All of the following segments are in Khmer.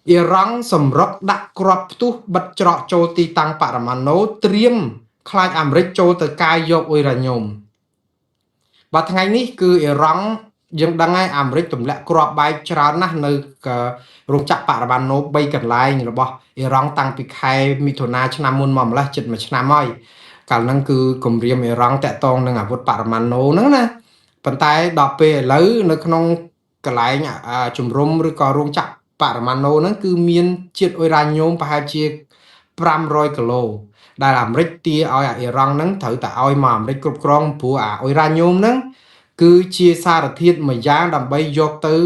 អ៊ីរ៉ង់សម្រុកដាក់គ្រាប់ផ្ទុះបិទច្រកចូលទីតាំងបរមាណូត្រៀមខ្លាចអាមេរិកចូលទៅកាយយកអ៊ុយរ៉ាញ៉ូមបាទថ្ងៃនេះគឺអ៊ីរ៉ង់យើងដឹងហើយអាមេរិកទម្លាក់គ្រាប់បែកច្រើនណាស់នៅរោងចក្របរមាណូ3កន្លែងរបស់អ៊ីរ៉ង់តាំងពីខែមិថុនាឆ្នាំមុនមកម្លេះជិត1ឆ្នាំហើយកាលហ្នឹងគឺគម្រាមអ៊ីរ៉ង់តាក់ទងនឹងអាវុធបរមាណូហ្នឹងណាប៉ុន្តែដល់ពេលឥឡូវនៅក្នុងកន្លែងជំរុំឬក៏រោងចក្របរមាណូហ្នឹងគឺមានជាតិអ៊ុយរ៉ាញ៉ូមប្រហែលជា500គីឡូដែលអាមេរិកទាឲ្យអ៊ីរ៉ង់ហ្នឹងត្រូវតែឲ្យមកអាមេរិកគ្រប់គ្រងព្រោះអាអ៊ុយរ៉ាញ៉ូមហ្នឹងគឺជាសារធាតុមួយយ៉ាងដើម្បីយកទៅ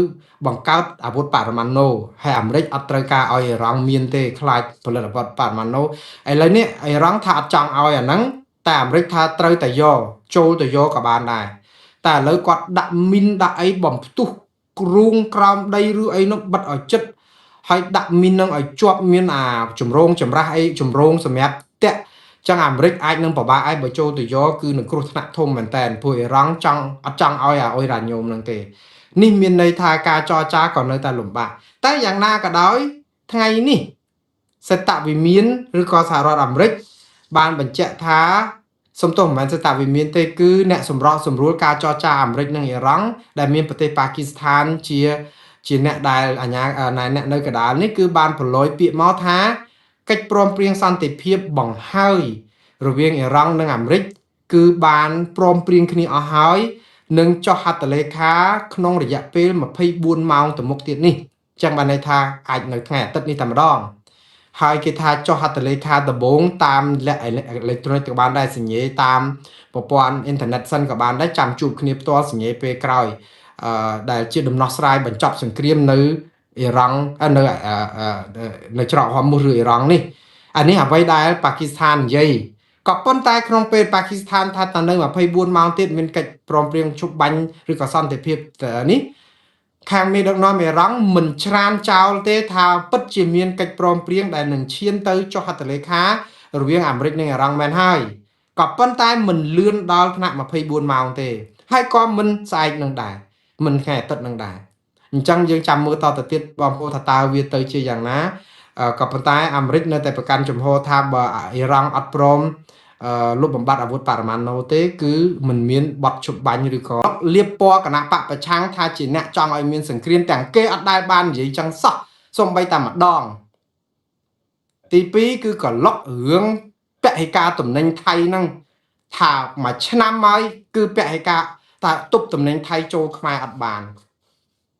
បង្កើតអាវុធបរមាណូហើយអាមេរិកអត់ត្រូវការឲ្យអ៊ីរ៉ង់មានទេខ្លាចផលិតអាវុធបរមាណូឥឡូវនេះអ៊ីរ៉ង់ថាអត់ចង់ឲ្យអាហ្នឹងតែអាមេរិកថាត្រូវតែយកចូលទៅយកក៏បានដែរតែឥឡូវគាត់ដាក់មីនដាក់អីបំផ្ទុះគ្រូងក្រោមដីឬអីនោះបិទឲ្យចិត្តហើយដាក់មីននឹងឲ្យជាប់មានអាចម្រងចម្រាស់អីចម្រងសម្រាប់តាក់ចឹងអាមេរិកអាចនឹងពិបាកឲ្យបើចូលទៅយកគឺនឹងគ្រោះថ្នាក់ធំមែនតើព្រោះអ៊ីរ៉ង់អត់ចង់ឲ្យអាអ៊ុយរ៉ាញ៉ូមនឹងទេនេះមានន័យថាការចរចាក៏នៅតែលំបាកតែយ៉ាងណាក៏ដោយថ្ងៃនេះសេតវិមានឬក៏សហរដ្ឋអាមេរិកបានបញ្ជាក់ថាសំទោសមិនមែនសេតវិមានទេគឺអ្នកសម្របសម្រួលការចរចាអាមេរិកនិងអ៊ីរ៉ង់ដែលមានប្រទេសប៉ាគីស្ថានជាអ្នកដែលអ្នកនៅកណ្ដាលនេះគឺបានប្រឡយពាក្យមកថាកិច្ចព្រមព្រៀងសន្តិភាពបង្ហើយរវាងអ៊ីរ៉ង់និងអាមេរិកគឺបានព្រមព្រៀងគ្នាអស់ហើយនឹងចុះហត្ថលេខាក្នុងរយៈពេល24ម៉ោងទៅមុខទៀតនេះចឹងបានន័យថាអាចនៅថ្ងៃអាទិត្យនេះតែម្ដងហើយគេថាចុះហត្ថលេខាដំបូងតាមលក្ខអេឡិចត្រូនិកក៏បានដែរសញ្ញេតាមប្រព័ន្ធអ៊ីនធឺណិតសិនក៏បានដែរចាំជួបគ្នាផ្ទាល់សញ្ញេពេលក្រោយដែលជាដំណោះស្រាយបញ្ចប់សង្គ្រាមនៅអ៊ីរ៉ង់នៅច្រកហមមុសឬអ៊ីរ៉ង់នេះអានេះអ្វីដែលប៉ាគីស្ថាននិយាយក៏ប៉ុន្តែក្នុងពេលប៉ាគីស្ថានថាតនៅ24ម៉ោងទៀតមានកិច្ចព្រមព្រៀងជប់បាញ់ឬក៏សន្តិភាពនេះខាងមេដឹកនាំអ៊ីរ៉ង់មិនច្រានចោលទេថាពិតជាមានកិច្ចព្រមព្រៀងដែលនឹងឈានទៅចុះហត្ថលេខារវាងអាមេរិកនិងអ៊ីរ៉ង់មែនហើយក៏ប៉ុន្តែមិនលឿនដល់ថ្នាក់24ម៉ោងទេហើយក៏មិនស្អែកនឹងដែរមិនថ្ងៃអាទិត្យនឹងដែរអញ្ចឹងយើងចាំមើលតទៅទៀតបងប្អូនថាតើវាទៅជាយ៉ាងណាក៏ប៉ុន្តែអាមេរិកនៅតែប្រកាន់ជំហរថាបើអ៊ីរ៉ង់អត់ព្រមលុបបំបត្តិអាវុធបរមាណូទេគឺមិនមានបទឈប់បាញ់ឬក៏លៀបពណ៌គណៈបកប្រឆាំងថាជាអ្នកចង់ឲ្យមានសង្គ្រាមទាំងគេអត់ដែលបាននិយាយចឹងសោះសូម្បីតែម្ដងទី2គឺក៏លុករឿងពហិការតំណែងថៃហ្នឹងថាមួយឆ្នាំហើយគឺពហិការតែទប់តំណែងថៃចូលខ្មែរអត់បាន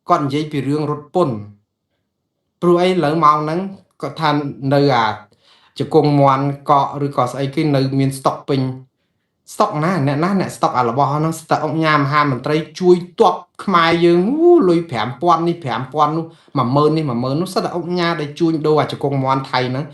គាត់និយាយពីរឿងរត់ពន្ធព្រោះអីលើម៉ោងហ្នឹងគាត់ថានៅជង្គង់មន់កក់ឬក៏ស្អីគេនៅមានស្តុកពេញស្តុកណាអ្នកស្តុកអារបស់ហ្នឹងស្តុកអង្គញាមហាមន្ត្រីជួយទ័ពខ្មែរយើងលុយ5000នេះ5000នោះ10000នេះ10000នោះសិតតែអង្គញាដែលជួញដូរអាជង្គង់មន់ថៃហ្នឹង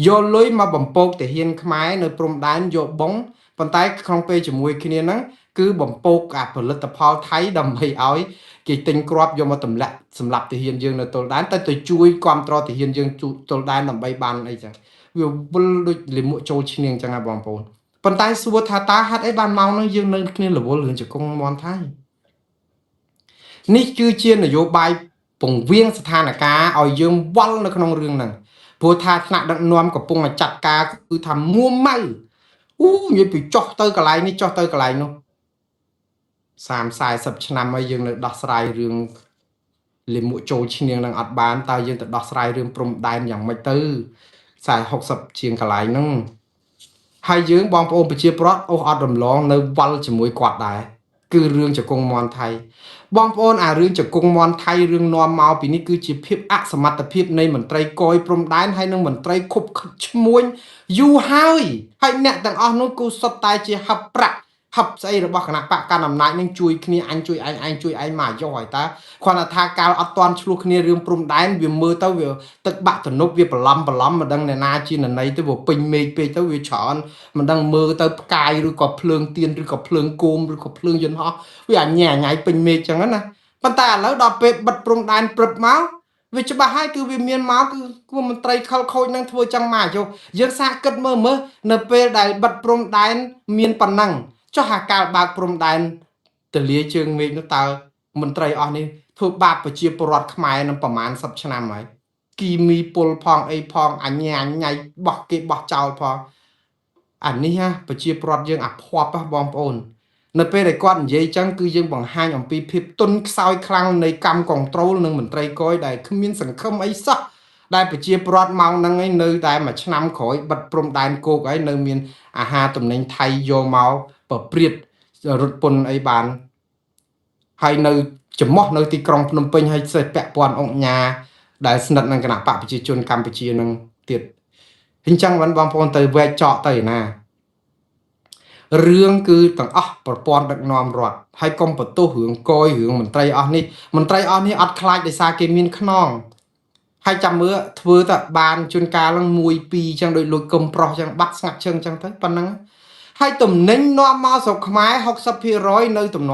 យកលុយមកបំពកទាហានខ្មែរនៅព្រំដែនយកបងប៉ុន្តែក្នុងពេលជាមួយគ្នាហ្នឹងគឺបំពកអាផលិតផលថៃដើម្បីឲ្យគេទិញគ្រាប់យកមកទម្លាក់សម្រាប់ទាហានយើងនៅទល់ដែនទៅជួយគ្រប់គ្រងទាហានយើងទល់ដែនដើម្បីបានអីចឹងវាវិលដូចលាមកចូលឈ្នាងចឹងណាបងប្អូនប៉ុន្តែសួរថាតើហេតុអីបានមកនឹងយើងនៅគ្នារវល់រឿងជង្គង់មន់ថៃនេះគឺជានយោបាយពង្រៀងស្ថានភាពឲ្យយើងវល់នៅក្នុងរឿងហ្នឹងព្រោះថាថ្នាក់ដឹកនាំកំពុងតែចាត់ការគឺថាមួម៉ៅនិយាយពីចោះទៅកន្លែងនេះចោះទៅកន្លែងនោះ30-40ឆ្នាំហើយយើងនៅដោះស្រាយរឿងលាមកចូលឈ្នាងនឹងអត់បានតើយើងទៅដោះស្រាយរឿងព្រំដែនយ៉ាងម៉េចទៅ40-60ជាងកន្លែងហ្នឹងហើយយើងបងប្អូនប្រជាប្រដ្ឋអត់រំលងនៅវល់ជាមួយគាត់ដែរគឺរឿងជង្គង់មន់ថៃបងប្អូនអារឿងជង្គង់មន់ថៃរឿងនាំមកពីនេះគឺជាភាពអសមត្ថភាពនៃមន្ត្រីកយព្រំដែនហើយនិងមន្ត្រីខុបខិតឈ្មួញយូរហើយអ្នកទាំងអស់នោះគឺសុទ្ធតែជាហឹបប្រាក់ហឹបស្អីរបស់គណៈបកកណ្ដាលអំណាចនឹងជួយគ្នាអញជួយឯងជួយឯងមកយកហើយតើគាត់ថាកាលអត់តន់ឆ្លោះគ្នារឿងព្រំដែនវាមើលទៅវាទឹកបាក់ទំនប់វាបន្លំមិនដឹងអ្នកណាជាណីទៅវាពេញមេឃពេកទៅវាច្រើនមិនដឹងមើលទៅផ្កាយឬក៏ភ្លើងទៀនឬក៏ភ្លើងគោមឬក៏ភ្លើងយន្តហោះវាអញញ៉ៃពេញមេឃចឹងណាប៉ុន្តែឥឡូវដល់ពេលបិទព្រំដែនព្រឹបមកវាច្បាស់ហើយគឺវាមានមកគឺមន្ត្រីខលខូចនឹងធ្វើចឹងមកយកយើងសាកគិតមើលនៅពេលដែលបិទព្រំដែនមានប៉ុណ្ណឹងចុះអាកាលបើកព្រំដែនទលាជើងមេឃនោះតើមន្ត្រីអស់នេះធ្វើបាបប្រជាពលរដ្ឋខ្មែរនឹងប្រមាណ10ឆ្នាំហើយ គីមីពុលផងអីផងអញ្ញាញ៉ៃបោះគេបោះចោលផងអានេះណាប្រជាប្រដ្ឋយើងអាភ័ព្វបងប្អូននៅពេលដែលគាត់និយាយចឹងគឺយើងបង្ហាញអំពីភាពទុនខ្សោយខ្លាំងនៃកម្មគនត្រូលនិងមន្ត្រីគយដែលគ្មានសង្ឃឹមអីសោះដែលប្រជាប្រដ្ឋមកហ្នឹងឯងនៅតែមួយឆ្នាំក្រោយបិទព្រំដែនគោកហើយនៅមានអាហារទំនិញថៃយកមកប្រព្រាតរត់ពន្ធអីបានហើយនៅចំោះនៅទីក្រុងភ្នំពេញហើយសេះពាក់ព័ន្ធអង្គញាដែលស្និទ្ធនឹងគណៈបកប្រជាជនកម្ពុជានឹងទៀតអញ្ចឹងបងប្អូនទៅវែកចកទៅណារឿងគឺទាំងអស់ប្រព័ន្ធដឹកនាំរដ្ឋហើយកុំបន្ទោសរឿងកយរឿងមន្ត្រីអស់នេះអត់ខ្លាចដោយសារគេមានខ្នងហើយចាំមើលធ្វើតែបានជួនកាលនឹង1 2ចឹងដូចលួចកុំប្រុសចឹងបាត់ស្ងាត់ជើងចឹងទៅប៉ុណ្ណឹងហើយតំណែងនាំមកស្រុកខ្មែរ 60% នៅតំណ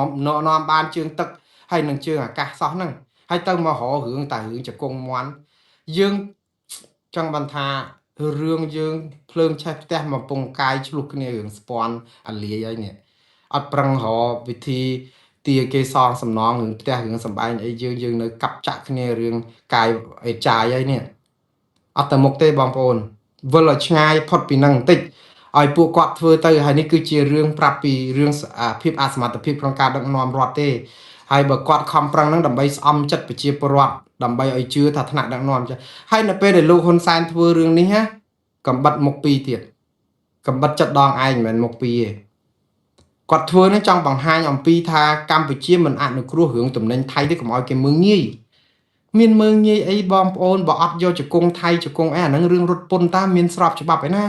នាំបានជើងទឹកហើយនឹងជើងអាកាសសោះហ្នឹងហើយទៅមកររឿងតែរឿងចកងមន់យើងចង់បានថារឿងយើងភ្លើងឆេះផ្ទះមកពងកាយឆ្លុះគ្នារឿងស្ពាន់អាលាយអីនេះអត់ប្រឹងរកវិធីទាគេសងសំណងរឿងផ្ទះរឿងសម្បែងអីយើងនៅកាប់ចាក់គ្នារឿងកាយអីចាយអីនេះអត់ទៅមុខទេបងប្អូនវិលឲ្យឆ្ងាយផុតពីនឹងបន្តិចឲ្យពួកគាត់ធ្វើទៅហើយនេះគឺជារឿងប្រាប់ពីរឿងភាពអសមត្ថភាពក្នុងការដឹកនាំរដ្ឋទេហើយបើគាត់ខំប្រឹងនឹងដើម្បីស្អំចិត្តប្រជាពលរដ្ឋដើម្បីឲ្យជឿថាថ្នាក់ដឹកនាំចាហើយនៅពេលដែលលោកហ៊ុនសែនធ្វើរឿងនេះណាកំបិតមុខពីរទៀតកំបិតចិត្តដងឯងមិនមែនមុខពីរទេគាត់ធ្វើនេះចង់បង្ហាញអំពីថាកម្ពុជាមិនអនុគ្រោះរឿងតំណែងថៃទេកុំឲ្យគេមើងងាយមានមើងងាយអីបងប្អូនបើអត់យកជង្គង់ថៃជង្គង់អីអាហ្នឹងរឿងរត់ពន្ធតាមានស្របច្បាប់ឯណា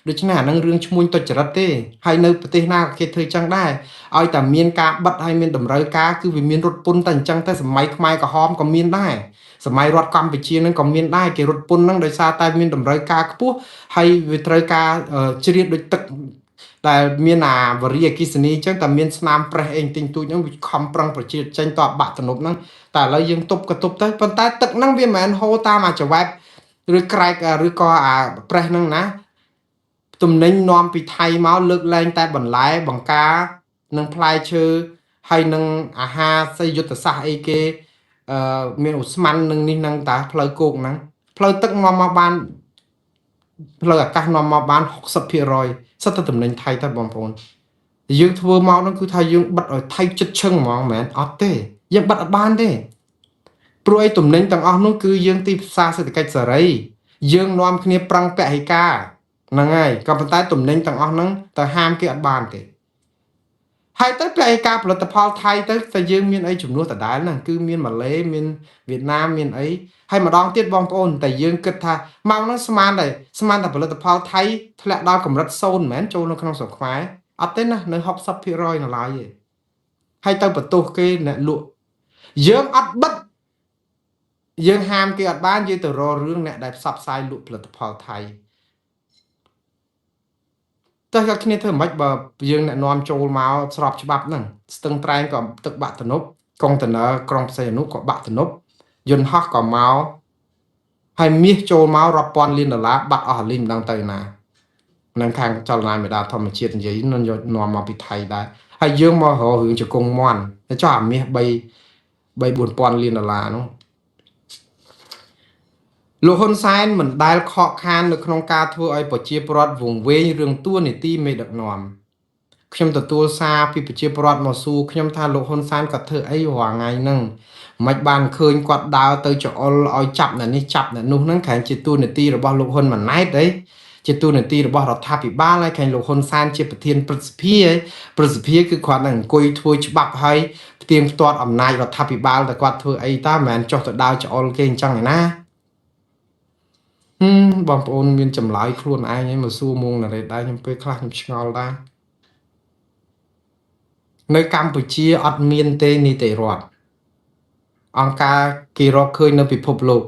ដូច្នេះអានឹងរឿងឈ្មួញទុច្ចរិតទេហើយនៅប្រទេសណាគេធ្វើចឹងដែរឲ្យតែមានការបិទហើយមានតម្រូវការគឺវាមានរត់ពន្ធតែអញ្ចឹងតែសម័យខ្មែរក្រហមក៏មានដែរសម័យរដ្ឋកម្ពុជានឹងក៏មានដែរគេរត់ពន្ធនឹងដោយសារតែមានតម្រូវការខ្ពស់ហើយវាត្រូវការជ្រៀតដូចទឹកដែលមានអាវរីអគិសនីអញ្ចឹងតែមានស្នាមប្រេះអីទិញទូចហ្នឹងវាខំប្រឹងប្រជាចេញតបាក់ទំនប់ហ្នឹងតែឥឡូវយើងទប់ក៏ទប់ទៅប៉ុន្តែទឹកហ្នឹងវាមិនមែនហូរតាមអាចវ៉ែបឬក្រែកឬក៏អាប្រេះហ្នឹងណាទំនិញនាំពីថៃមកលើកលែងតែបន្លែបង្ការនិងផ្លែឈើហើយនឹងអាហារសីយុទ្ធសាស្ត្រអីគេមានអូស្មန်នឹងនេះនឹងតាផ្លូវគោកហ្នឹងផ្លូវទឹកនាំមកបានផ្លូវអាកាសនាំមកបាន 60% សិតតែតំណែងថៃតែបងប្អូនយើងធ្វើមកហ្នឹងគឺថាយើងបិទឲ្យថៃចិត្តឈឹងហ្មងមែនអត់ទេយើងបិទអត់បានទេព្រោះឯតំណែងទាំងអស់នោះគឺយើងទីផ្សារសេដ្ឋកិច្ចសេរីយើងនាំគ្នាប្រឹងពហិការហ្នឹងហើយក៏ប៉ុន្តែតំណែងទាំងអស់ហ្នឹងទៅហាមគេអត់បានទេហើយទៅពហិការផលិតផលថៃទៅតែយើងមានអីជំនួសដដែលហ្នឹងគឺមានម៉ាឡេមានវៀតណាមមានអីហើយម្ដងទៀតបងប្អូនតែយើងគិតថាមកហ្នឹងស្មានតែផលិតផលថៃធ្លាក់ដល់កម្រិត0មិនមែនចូលនៅក្នុងស្រុកខ្មែរអត់ទេណានៅ 60% នៅឡើយទេហើយទៅបន្ទោសគេអ្នកលក់យើងអត់បិទយើងហាមគេអត់បានយើងទៅរករឿងអ្នកដែលផ្សព្វផ្សាយលក់ផលិតផលថៃតែក៏គ្នាធ្វើមិនបើយើងអ្នកនាំចូលមកស្របច្បាប់ហ្នឹងស្ទឹងត្រែងក៏ទឹកបាក់ទំនប់កុងតឺន័រក្រុងផ្សេងអនុក៏បាក់ទំនប់យន្តហោះក៏មកហើយមាសចូលមករាប់ពាន់លានដុល្លារបាត់អស់លីងមិនដឹងទៅណានឹងខាងចលនាមេដាធម្មជាតិនិយាយនឹងយកនាំមកពីថៃដែរហើយយើងមករករឿងជង្គង់មន់តែចុះអាមាស3 4000លានដុល្លារនោះលោកហ៊ុនសែនមិនដែលខកខាននៅក្នុងការធ្វើឲ្យប្រជាពលរដ្ឋវង្វេងរឿងតួនាទីមេដឹកនាំខ្ញុំទទួលសារពីប្រជាពលរដ្ឋមកសួរខ្ញុំថាលោកហ៊ុនសែនគាត់ធ្វើអីរាល់ថ្ងៃហ្នឹងមិនបានឃើញគាត់ដើរទៅចអុលឲ្យចាប់អ្នកនេះចាប់អ្នកនោះហ្នឹងក្រែងជាតួនាទីរបស់លោកហ៊ុនម៉ាណែតអីជាតួនាទីរបស់រដ្ឋាភិបាលហើយក្រែងលោកហ៊ុនសែនជាប្រធានព្រឹទ្ធសភាព្រឹទ្ធសភាគឺគាត់នឹងអង្គុយធ្វើច្បាប់ហើយផ្ទៀងផ្ទាត់អំណាចរដ្ឋាភិបាលតែគាត់ធ្វើអីតើមិនមែនចុះទៅដើរចអុលគេអញ្ចឹងឯណាបងប្អូនមានចម្លើយខ្លួនឯងឲ្យមកសួរមុងណារ៉េតដែរខ្ញុំពេលខ្លះខ្ញុំឆ្ងល់ដែរនៅកម្ពុជាអត់មានទេនីតិរដ្ឋអង្គការគេរកឃើញនៅពិភពលោក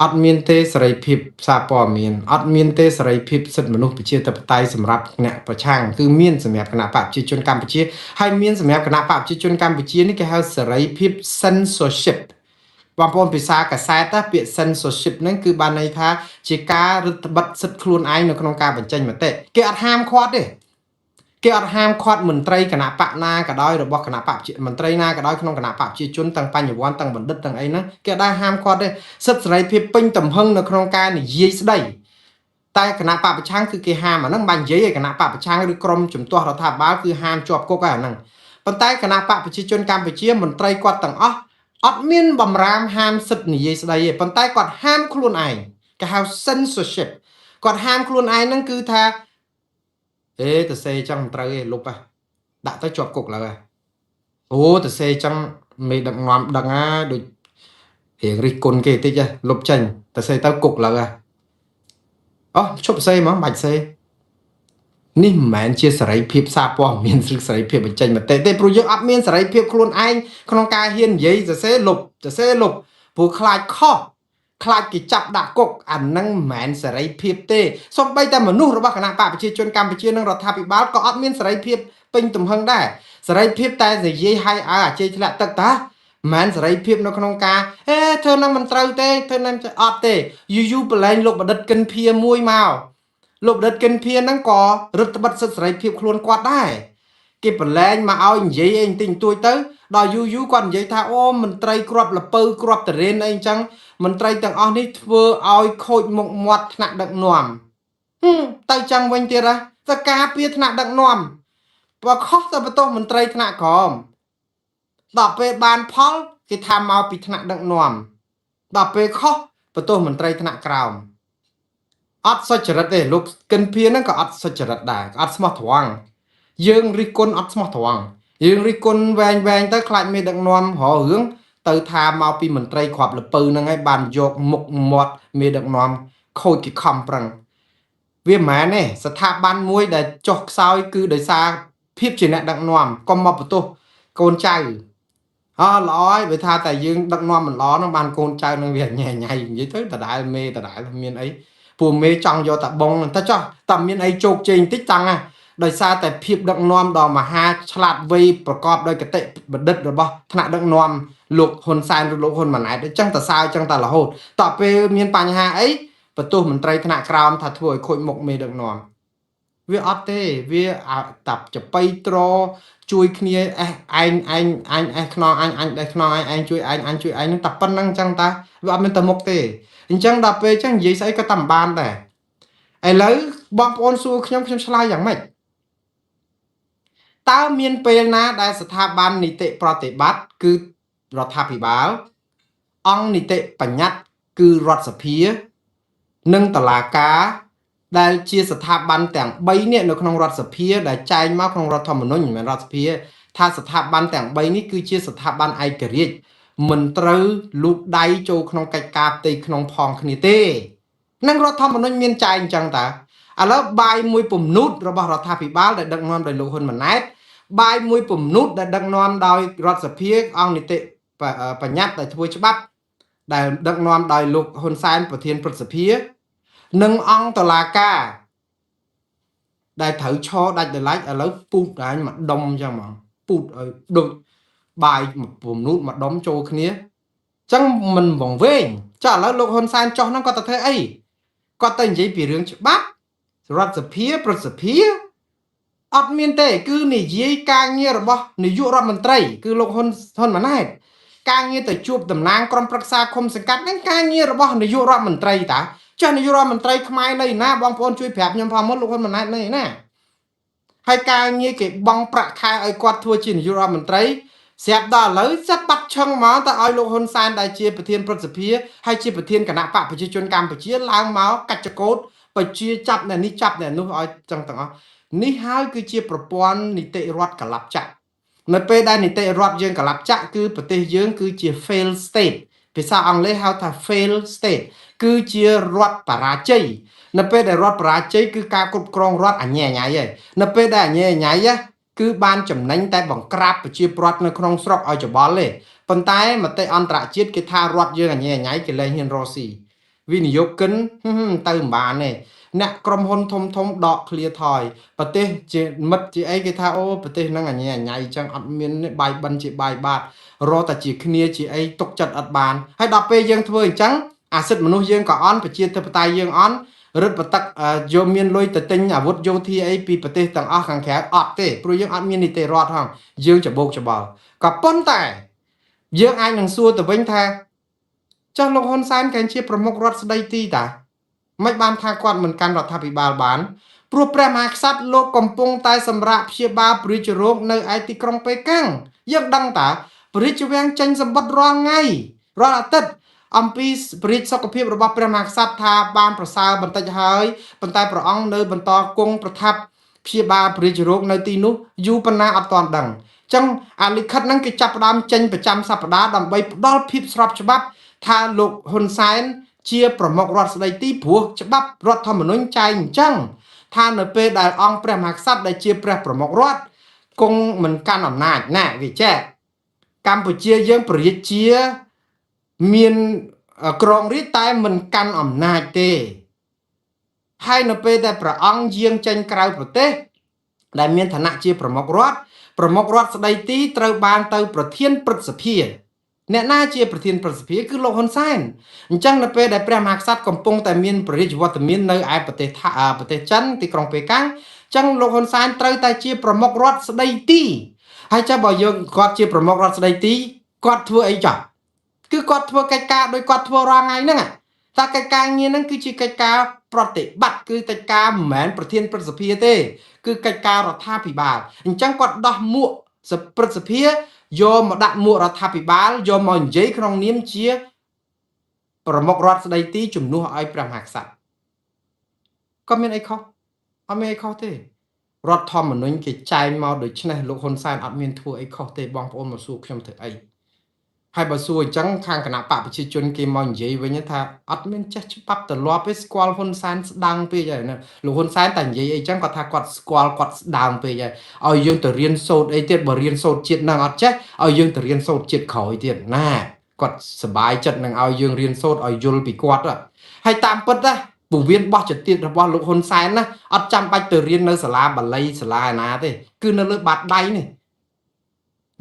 អត់មានទេសេរីភាពសារព័ត៌មានអត់មានទេសេរីភាពសិទ្ធិមនុស្សប្រជាធិបតេយ្យសម្រាប់អ្នកប្រឆាំងគឺមានសម្រាប់គណៈបកប្រជាជនកម្ពុជាហើយមានសម្រាប់គណៈបកប្រជាជនកម្ពុជានេះគេហៅសេរីភាព censorshipបងប្អូនភាសាកាសែតពាក្យ censorship ហ្នឹងគឺបានន័យថាជាការរឹតបន្តឹងសិទ្ធិខ្លួនឯងនៅក្នុងការបញ្ចេញមតិគេអត់ហាមឃាត់ទេ គេអត់ហាមឃាត់មន្ត្រីគណៈបកណាក៏ដោយរបស់គណៈបកមន្ត្រីណាក៏ដោយក្នុងគណៈបកប្រជាជនទាំងបញ្ញវន្តទាំងបណ្ឌិតទាំងអីហ្នឹងគេអត់ហាមឃាត់ទេសិទ្ធិសេរីភាពពេញទំហឹងនៅក្នុងការនិយាយស្ដីតែគណៈបកប្រឆាំងគឺគេហាមអាហ្នឹងមិននិយាយឲ្យគណៈបកប្រឆាំងឬក្រុមជំទាស់រដ្ឋាភិបាលគឺហាមជាប់គុកហើយអាហ្នឹងប៉ុន្តែគណៈបកប្រជាជនកម្ពុជាមន្ត្រីគាត់ទាំងអស់អត់មានបំរាមហាមសិទ្ធិនិយាយស្ដីទេប៉ុន្តែគាត់ហាមខ្លួនឯងគេហៅ censorship គាត់ហាមខ្លួនឯងហ្នឹងគឺថាទៅសេចឹងមិនត្រូវទេលុបហ่ะដាក់ទៅជាប់គុកឡើយអូទៅសេចឹងមេដឹកនាំដឹងណាដូចរៀងរិះគន់គេតិចលុបចេញទៅសេទៅគុកឡើយអូឈប់សេហ្មងបាច់សេនេះមិនមែនជាសេរីភាពសារព័ត៌មានឬសេរីភាពបញ្ចេញមតិទេព្រោះយើងអត់មានសេរីភាពខ្លួនឯងក្នុងការហ៊ាននិយាយសរសេរលុបព្រោះខ្លាចខុសខ្លាចគេចាប់ដាក់គុកអានឹងមិនមែនសេរីភាពទេសូម្បីតែមនុស្សរបស់គណៈបកប្រជាជនកម្ពុជានិងរដ្ឋាភិបាលក៏អត់មានសេរីភាពពេញទំហឹងដែរសេរីភាពតែនិយាយឲ្យអាជ័យធ្លាក់ទឹកតាមិនមែនសេរីភាពនៅក្នុងការធ្វើនឹងមិនត្រូវទេធ្វើនឹងអត់ទេយូប្រឡែងលោកបណ្ឌិតកិនភៀមួយមកលោកបណ្ឌិតកិនភៀហ្នឹងក៏រដ្ឋបិទសិទ្ធិសេរីភាពខ្លួនគាត់ដែរគេប្រឡែងមកឲ្យនិយាយអីបន្តិចបន្តួចទៅដល់យូគាត់និយាយថាអូមន្ត្រីគ្រាប់លពៅគ្រាប់តរេនអីអញ្ចឹងមន្ត្រីទាំងអស់នេះធ្វើឲ្យខូចមុខមាត់ថ្នាក់ដឹកនាំទៅចឹងវិញទៀតទៅការពារថ្នាក់ដឹកនាំបើខុសទៅបន្ទោសមន្ត្រីថ្នាក់ក្រោមដល់ពេលបានផលគេថាមកពីថ្នាក់ដឹកនាំដល់ពេលខុសបន្ទោសមន្ត្រីថ្នាក់ក្រោមអត់សុចរិតទេលោកកិនភៀហ្នឹងក៏អត់សុចរិតដែរអត់ស្មោះត្រង់យើងរិះគន់អត់ស្មោះត្រង់យើងរិះគន់វែងទៅខ្លាចមេដឹកនាំររឿងទៅថាមកពីមន្ត្រីគ្រាប់លពៅហ្នឹងឯងបានយកមុខមាត់មេដឹកនាំខូចគេខំប្រឹងវាមិនមែនទេស្ថាប័នមួយដែលចុះខ្សោយគឺដោយសារភាពជាអ្នកដឹកនាំកុំមកបន្ទោសកូនចៅល្អហើយបើថាតែយើងដឹកនាំមិនល្អហ្នឹងបានកូនចៅនឹងវាញ៉ៃនិយាយទៅដដែលមេដដែលមានអីពួកមេចង់យកតាបងតែចោះតែមានអីជោគជ័យបន្តិចតាំងណាដោយសារតែភាពដឹកនាំដ៏មហាឆ្លាតវៃប្រកបដោយគតិបណ្ឌិតរបស់ថ្នាក់ដឹកនាំលោកហ៊ុនសែនឬលោកហ៊ុនម៉ាណែតអញ្ចឹងតសើអញ្ចឹងតរហូតតទៅពេលមានបញ្ហាអីបន្ទោសមន្ត្រីថ្នាក់ក្រោមថាធ្វើឲ្យខូចមុខមេដឹកនាំវាអត់ទេវាតាប់ចបៃត្រជួយគ្នាឯងខ្នងអញដែរខ្នងឯងជួយឯងជួយឯងនឹងតែប៉ុណ្្នឹងអញ្ចឹងតាវាអត់មានទៅមុខទេអញ្ចឹងដល់ពេលអញ្ចឹងនិយាយស្អីក៏តាមបានដែរឥឡូវបងប្អូនសួរខ្ញុំឆ្លើយយ៉ាងម៉េចតើមានពេលណាដែលស្ថាប័ននីតិប្រតិបត្តិគឺរដ្ឋាភិបាលអង្គនីតិបញ្ញត្តិគឺរដ្ឋសភានិងតុលាការដែលជាស្ថាប័នទាំង3នេះនៅក្នុងរដ្ឋសភាដែលចែងមកក្នុងរដ្ឋធម្មនុញ្ញមិនមែនរដ្ឋសភាថាស្ថាប័នទាំង3នេះគឺជាស្ថាប័នឯករាជ្យមិនត្រូវលូកដៃចូលក្នុងកិច្ចការផ្ទៃក្នុងផងគ្នាទេនឹងរដ្ឋធម្មនុញ្ញមានចែងអញ្ចឹងតាឥឡូវបាយមួយពំនូតរបស់រដ្ឋាភិបាលដែលដឹកនាំដោយលោកហ៊ុនម៉ាណែតបាយមួយពំនូតដែលដឹកនាំដោយរដ្ឋសភាអង្គនីតិបញ្ញត្តិដែលធ្វើច្បាប់ដែលដឹកនាំដោយលោកហ៊ុនសែនប្រធានព្រឹទ្ធសភានិងអង្គតុលាការដែលត្រូវឈរដាច់ដោយឡែកឥឡូវពូតឯងមកដុំអញ្ចឹងហ្មងពូតឲ្យដូចបាយពំនូតមកដុំចូលគ្នាអញ្ចឹងមិនវង្វេងចុះឥឡូវលោកហ៊ុនសែនចុះហ្នឹងគាត់ទៅធ្វើអីគាត់ទៅនិយាយពីរឿងច្បាប់រដ្ឋសភាប្រសិទ្ធិអត់មានទេគឺនិយាយការងាររបស់នាយករដ្ឋមន្ត្រីគឺលោកហ៊ុនម៉ាណែតការងារទៅជួបតំណាងក្រុមប្រឹក្សាឃុំសង្កាត់ហ្នឹងការងាររបស់នាយករដ្ឋមន្ត្រីតាចាស់នាយករដ្ឋមន្ត្រីខ្មែរនៅណាបងប្អូនជួយប្រាប់ខ្ញុំផងមកលោកហ៊ុនម៉ាណែតនៅណាហើយការងារគេបងប្រាក់ខែឲ្យគាត់ធ្វើជានាយករដ្ឋមន្ត្រីស្រាប់ដល់ឥឡូវសិតបាត់ឆឹងមកទៅឲ្យលោកហ៊ុនសែនដែលជាប្រធានព្រឹទ្ធសភាហើយជាប្រធានគណៈបកប្រជាជនកម្ពុជាឡើងមកកាច់ចកោតប្រជាចាប់អ្នកនេះចាប់អ្នកនោះឲ្យចឹងទាំងអស់នេះហើយគឺជាប្រព័ន្ធនីតិរដ្ឋកលាប់ចាក់នៅពេលដែលនីតិរដ្ឋយើងកលាប់ចាក់គឺប្រទេសយើងគឺជា fail state ភាសាអង់គ្លេសហៅថា fail state គឺជារដ្ឋបរាជ័យនៅពេលដែលរដ្ឋបរាជ័យគឺការគ្រប់គ្រងរដ្ឋអញ្ញែញ៉ៃហើយនៅពេលដែលអញ្ញែញ៉ៃគឺបានចំណេញតែបង្ក្រាបប្រជាប្រដ្ឋនៅក្នុងស្រុកឲ្យច្បល់ទេប៉ុន្តែមតិអន្តរជាតិគេថារដ្ឋយើងអញ្ញែញ៉ៃគេលែងហ៊ានរកស៊ីវិនិយោគិនទៅមិនបានទេអ្នកក្រុមហ៊ុនធំដកឃ្លាថយប្រទេសជាមិត្តជាអីគេថាអូប្រទេសហ្នឹងអញ្ញែញ៉ៃអញ្ចឹងអត់មានបាយបិណ្ឌជាបាយបាតរកតែជាគ្នាជាអីទុកចិត្តអត់បានហើយដល់ពេលយើងធ្វើអញ្ចឹងអាសិទ្ធិមនុស្សយើងក៏អន់ប្រជាធិបតេយ្យយើងអន់ រឹតបតឹកយកមានលុយទៅទិញអាវុធយោធាអីពីប្រទេសទាំងអស់ខាងក្រៅអត់ទេព្រោះយើងអត់មាននីតិរដ្ឋហងយើងច្បោកច្បល់ក៏ប៉ុន្តែយើងអាចនឹងសួរទៅវិញថាចុះលោកហ៊ុនសែនកែងជាប្រមុខរដ្ឋស្ដីទីតាមិនបានថាគាត់មិនកាន់រដ្ឋាភិបាលបានព្រោះព្រះមហាក្សត្រលោកកំពុងតែសម្រាប់ព្យាបាលព្រះរាជរោគនៅឯទីក្រុងប៉េកាំងយើងដឹងតាព្រះរាជវាំងចេញសម្បត្តិរាល់ថ្ងៃរាល់អាទិត្យអំពីព្រះរាជសុខភាពរបស់ព្រះមហាក្សត្រថាបានប្រសើរបន្តិចហើយប៉ុន្តែព្រះអង្គនៅបន្តគង់ប្រថាប់ព្យាបាលព្រះរាជរោគនៅទីនោះយូរប៉ុណ្ណាអត់ទាន់ដឹងចឹងអាលិខិតហ្នឹងគេចាប់ផ្ដើមចេញប្រចាំសប្តាហ៍ដើម្បីផ្ដល់ភាពស្របច្បាប់ថាលោកហ៊ុនសែនជាប្រមុខរដ្ឋស្ដីទីព្រោះច្បាប់រដ្ឋធម្មនុញ្ញចែងអញ្ចឹងថានៅពេលដែលអង្គព្រះមហាក្សត្រដែលជាព្រះប្រមុខរដ្ឋគង់មិនកាន់អំណាចណាវាចេះកម្ពុជាយើងប្ររាជាមានក្រងរាជតែមិនកាន់អំណាចទេហើយនៅពេលដែលព្រះអង្គយាងចេញក្រៅប្រទេសដែលមានឋានៈជាប្រមុខរដ្ឋស្ដីទីត្រូវបានទៅប្រធានព្រឹទ្ធសភាអ្នកណាជាប្រធានព្រឹទ្ធសភាគឺលោកហ៊ុនសែនអញ្ចឹងនៅពេលដែលព្រះមហាក្សត្រកំពុងតែមានព្រះរាជវត្តមាននៅឯប្រទេសចិនទីក្រុងប៉េកាំងអញ្ចឹងលោកហ៊ុនសែនត្រូវតែជាប្រមុខរដ្ឋស្ដីទីហើយចាំបើយើងគាត់ជាប្រមុខរដ្ឋស្ដីទីគាត់ធ្វើអីចា៎គឺគាត់ធ្វើកិច្ចការដោយគាត់ធ្វើរាល់ថ្ងៃហ្នឹងតែកិច្ចការងារហ្នឹងគឺជាកិច្ចការប្រតិបត្តិគឺកិច្ចការមិនមែនប្រធានព្រឹទ្ធសភាទេគឺកិច្ចការរដ្ឋាភិបាលអញ្ចឹងគាត់ដោះមួកព្រឹទ្ធសភាយកមកដាក់មួករដ្ឋាភិបាលយកមកនិយាយក្នុងនាមជាប្រមុខរដ្ឋស្ដីទីជំនួសឲ្យព្រះមហាក្សត្រក៏មានអីខុសអត់មានអីខុសទេរដ្ឋធម្មនុញ្ញគេចែងមកដូច្នេះលោកហ៊ុនសែនអត់មានធ្វើអីខុសទេបងប្អូនមកសួរខ្ញុំធ្វើអីហើយបើសួរអញ្ចឹងខាងគណៈបកប្រជាជនគេមកនិយាយវិញថាអត់មានចេះច្បាប់ទលាប់ទេស្គាល់ហ៊ុនសែនស្ដាងពេកហើយណាលោកហ៊ុនសែនតែនិយាយអីចឹងគាត់ថាគាត់ស្គាល់គាត់ស្ដាងពេកហើយឲ្យយើងទៅរៀនសូត្រអីទៀតបើរៀនសូត្រជាតិនឹងអត់ចេះឲ្យយើងទៅរៀនសូត្រជាតិក្រោយទៀតណាគាត់សប្បាយចិត្តនឹងឲ្យយើងរៀនសូត្រឲ្យយល់ពីគាត់ហើយតាមពិតណាពវៀនបោះចទៀតរបស់លោកហ៊ុនសែនណាអត់ចាំបាច់ទៅរៀននៅសាលាបាលីសាលាណាទេគឺនៅលើបាតដៃនេះ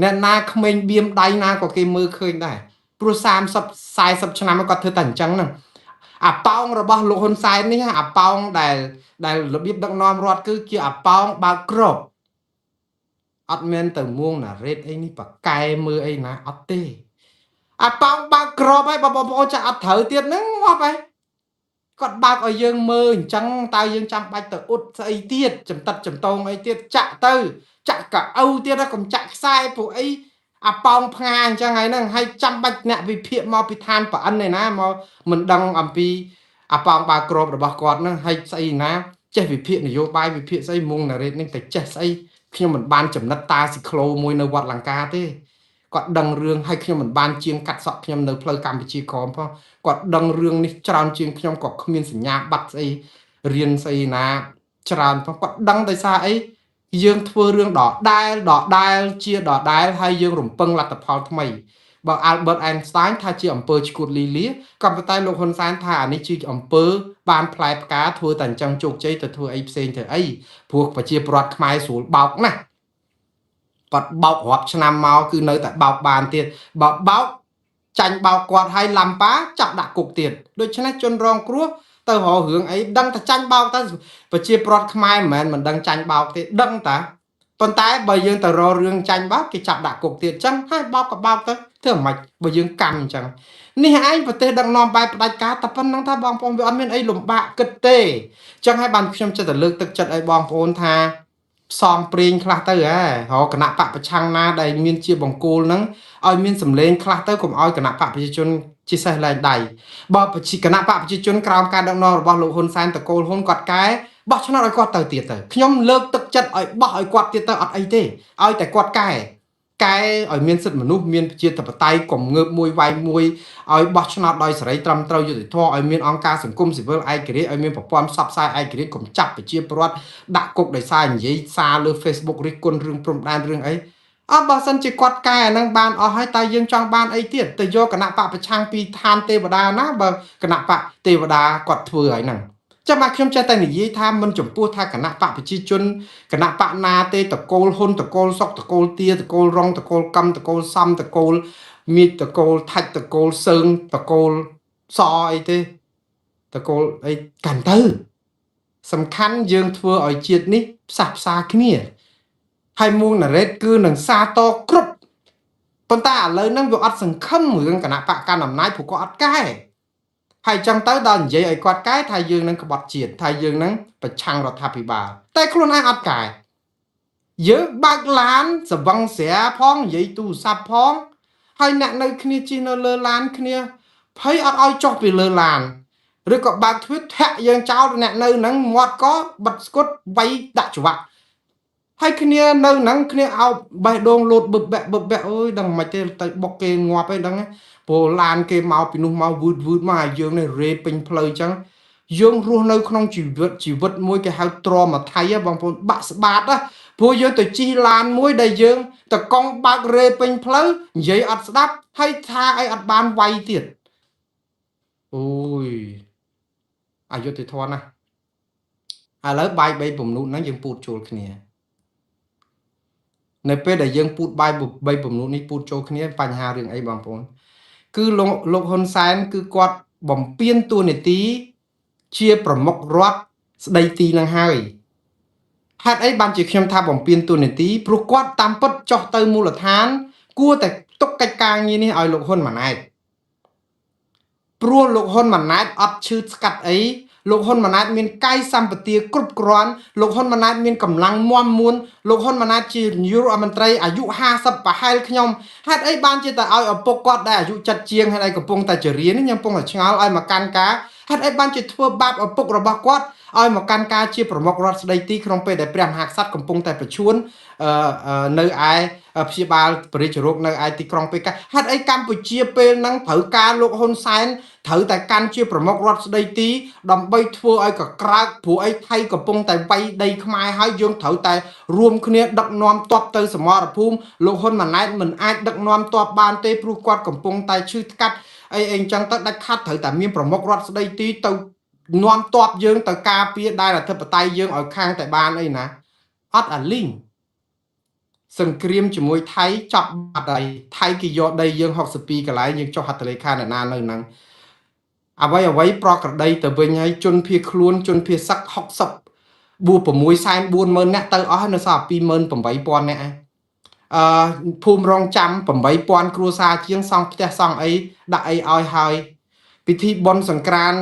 អ្នកណាក្មេងបៀមដៃណាក៏គេមើលឃើញដែរព្រោះ30 40ឆ្នាំគាត់ធ្វើតែអញ្ចឹងហ្នឹងអាប៉ោងរបស់លោកហ៊ុនសែននេះអាប៉ោងដែលរបៀបដឹកនាំរដ្ឋគឺជាអាប៉ោងបើកក្របអត់មែនទៅមួងណារ៉េតអីនេះប៉កែមើលអីណាអត់ទេអាប៉ោងបើកក្របហើយបងប្អូនចាអត់ត្រូវទៀតហ្នឹងងាប់ហើយគាត់បើកឲ្យយើងមើលអញ្ចឹងតើយើងចាំបាច់ទៅអ៊ុតស្អីទៀតចំតិតចំតងអីទៀតចាក់ទៅចាក់កៅអៅទៀតកុំចាក់ខ្សែពួកអីអាប៉ោងផ្ងាអញ្ចឹងហើយហ្នឹងហើយចាំបាច់អ្នកវិភាគមកពីឋានប្រអិនឯណាមកមិនដឹងអំពីអាប៉ោងបើក្របរបស់គាត់ហ្នឹងហើយស្អីណាចេះវិភាគនយោបាយវិភាគស្អីមុងណារ៉េតនេះតែចេះស្អីខ្ញុំមិនបានចំណិតតាស៊ីក្លូមួយនៅវត្តលង្កាទេគាត់ដឹងរឿងហើយខ្ញុំមិនបានជាងកាត់សក់ខ្ញុំនៅផ្លូវកម្ពុជាក្រមផងគាត់ដឹងរឿងនេះច្រើនជាងខ្ញុំក៏គ្មានសញ្ញាបត្រស្អីរៀនស្អីណាច្រើនផងគាត់ដឹងដោយសារអីយើងធ្វើរឿងដដែលជាដដែលហើយយើងរំពឹងលទ្ធផលថ្មីបើ Albert Einstein ថាជាអំពើឈួតលីលាក៏ប៉ុន្តែលោកហ៊ុនសែនថាអានេះជាអំពើបានផ្លែផ្កាធ្វើតែអញ្ចឹងជោគជ័យទៅធ្វើអីផ្សេងទៅអីព្រោះប្រជាពលរដ្ឋខ្មែរស្រួលបោកណាស់គាត់បោករាប់ឆ្នាំមកគឺនៅតែបោកបានទៀតបើបោកចាញ់បោកគាត់ឲ្យឡំប៉ាចាប់ដាក់គុកទៀតដូច្នេះជនរងគ្រោះទៅរករឿងអីដឹងតែចាញ់បោកតែប្រជាពលរដ្ឋខ្មែរមិនដឹងចាញ់បោកទេដឹងតាប៉ុន្តែបើយើងទៅរករឿងចាញ់បោកគេចាប់ដាក់គុកទៀតអញ្ចឹងហើយបោកក៏បោកទៅធ្វើមិនខ្មិចបើយើងកម្មអញ្ចឹងនេះឯងប្រទេសដឹកនាំបែបផ្ដាច់ការតែប៉ុណ្្នឹងថាបងប្អូនវាអត់មានអីលំបាកគិតទេអញ្ចឹងហើយបានខ្ញុំចិត្តតែលើកទឹកចិត្តឲ្យបងប្អូនថាផ្សំប្រេងខ្លះទៅហ៎រកគណៈបកប្រឆាំងណាដែលមានជាបង្គោលហ្នឹងឲ្យមានសម្លេងខ្លះទៅកុំឲ្យគណៈបកប្រជាជនជាសេះលែងដៃបើប្រជាគណៈបកប្រជាជនក្រោមការដឹកនាំរបស់លោកហ៊ុនសែនតកូលហ៊ុនគាត់កែបោះឆ្នោតឲ្យគាត់ទៅទៀតទៅខ្ញុំលើកទឹកចិត្តឲ្យបោះឲ្យគាត់ទៀតទៅអត់អីទេឲ្យតែគាត់កែឲ្យមានសិទ្ធិមនុស្សមានប្រជាធិបតេយ្យកុំងើបមួយវាយមួយឲ្យបោះឆ្នោតដោយសេរីត្រឹមត្រូវយុត្តិធម៌ឲ្យមានអង្គការសង្គមស៊ីវិលឯករាជ្យឲ្យមានប្រព័ន្ធផ្សព្វផ្សាយឯករាជ្យកុំចាប់ប្រជាពលរដ្ឋដាក់គុកដោយសារនិយាយសារលើ Facebook រិះគន់រឿងព្រំដែនរឿងអីអត់បើសិនជាគាត់កែអានឹងបានអស់ហើយតើយើងចង់បានអីទៀតទៅយកគណៈបកប្រឆាំងពីឋានទេវតាណាបើគណៈបកទេវតាគាត់ធ្វើហើយហ្នឹងចាំមកខ្ញុំចេះតែនិយាយថាមិនចំពោះថាគណៈបកប្រជាជនគណៈបកណាទេតកូលហ៊ុនតកូលសុកតកូលទាតកូលរងតកូលកំតកូលសំតកូលមៀតកូលថាច់តកូលសើងតកូលសអីទេ តកូលអីកាន់ទៅសំខាន់យើងធ្វើឲ្យជាតិនេះផ្សះផ្សាគ្នាហើយមួងណារ៉េតគឺនឹងសាតគ្រប់ប៉ុន្តែឥឡូវហ្នឹងវាអត់សង្ឃឹមរឿងគណៈបកកណ្ដាលអំណាចព្រោះគាត់អត់កែហើយចឹងទៅដល់និយាយឲ្យគាត់កែថាយើងនឹងក្បត់ជាតិថាយើងនឹងប្រឆាំងរដ្ឋាភិបាលតែខ្លួនឯងអត់កែយើងបើកឡានសវឹងស្រាផងនិយាយទូរស័ព្ទផងហើយអ្នកនៅគ្នាជិះនៅលើឡានគ្នាភ័យអត់ឲ្យចុះពីលើឡានឬក៏បើកទ្វារធាក់យើងចោលអ្នកនៅហ្នឹងមាត់ក៏បិទស្គុតវាយដាក់ច្រវាក់ហើយគ្នានៅហ្នឹងគ្នាអោបបេះដូងលោតបឹកបាក់អើយដឹងមិនទេទៅបុកគេងាប់ឯដឹងព្រោះឡានគេមកពីនោះមកវឺតមកឲ្យយើងនេះរេពេញផ្លូវចឹងយើងរស់នៅក្នុងជីវិតមួយគេហៅទ្រាំថៃបងប្អូនបាក់ស្បាតណាព្រោះយើងទៅជិះឡានមួយដែលយើងតកង់បើករេពេញផ្លូវនិយាយអត់ស្ដាប់ហើយថាអីអត់បានវាយទៀតអូយអយុត្តិធម៌ណាឥឡូវបាយ3ពំនូតហ្នឹងយើងពូតចូលគ្នានៅពេលដែលយើងពូតបាយ3ពំនូតនេះពូតចូលគ្នាបញ្ហារឿងអីបងប្អូនគឺលោកហ៊ុនសែនគឺគាត់បំពេញតួនាទីជាប្រមុខរដ្ឋស្ដីទីនឹងហើយហេតុអីបានជាខ្ញុំថាបំពេញតួនាទីព្រោះគាត់តាមពិតចោះទៅមូលដ្ឋានគួរតែទុកកិច្ចការងារនេះឲ្យលោកហ៊ុនម៉ាណែតព្រោះលោកហ៊ុនម៉ាណែតអត់ឈឺស្កាត់អីលោកហ៊ុនម៉ាណែតមានកាយសម្បទាគ្រប់គ្រាន់លោកហ៊ុនម៉ាណែតមានកម្លាំងមាំមួនលោកហ៊ុនម៉ាណែតជានាយករដ្ឋមន្ត្រីអាយុ50ប្រហែលខ្ញុំហេតុអីបានជាតែឲ្យឪពុកគាត់ដែលអាយុ70ជាងហេតុអីកំពុងតែជារៀនខ្ញុំកំពុងតែឆ្ងល់ឲ្យមកកាន់ការហេតុអីបានជាធ្វើបាបឪពុករបស់គាត់ឲ្យមកកាន់ការជាប្រមុខរដ្ឋស្ដីទីក្នុងពេលដែលព្រះមហាក្សត្រកំពុងតែប្រឈួននៅឯព្យាបាលបរិជ្ជរោគនៅឯទីក្រុងប៉េកាហេតុអីកម្ពុជាពេលហ្នឹងត្រូវការលោកហ៊ុនសែនត្រូវតែកាន់ជាប្រមុខរដ្ឋស្ដីទីដើម្បីធ្វើឲ្យកក្រើកព្រោះអីថៃកំពុងតែវាយដីខ្មែរហើយយើងត្រូវតែរួមគ្នាដឹកនាំទ័ពទៅសមរភូមិលោកហ៊ុនម៉ាណែតមិនអាចដឹកនាំទ័ពបានទេព្រោះគាត់កំពុងតែឈឺថ្កាត់អីអញ្ចឹងទៅដាច់ខាត់ត្រូវតែមានប្រមុខរដ្ឋស្ដីទីទៅនាំទ័ពយើងទៅការពារដែនអធិបតេយ្យយើងឲ្យខាងតែបានអីណាអត់អាលីងសង្គ្រាមជាមួយថៃចប់បាត់ហើយថៃគេយកដីយើង62កន្លែងយើងចុះហត្ថលេខានៅណានៅហ្នឹងអ្វីប្រក្រតីទៅវិញហើយជនភៀសខ្លួនជនភៀសសឹក60បួ640,000នាក់ទៅអស់នៅសល់28,000នាក់ភូមិរងចាំ8,000គ្រួសារជាងសង់ផ្ទះសង់អីដាក់អីឲ្យហើយពិធីបុណ្យសង្ក្រាន្ត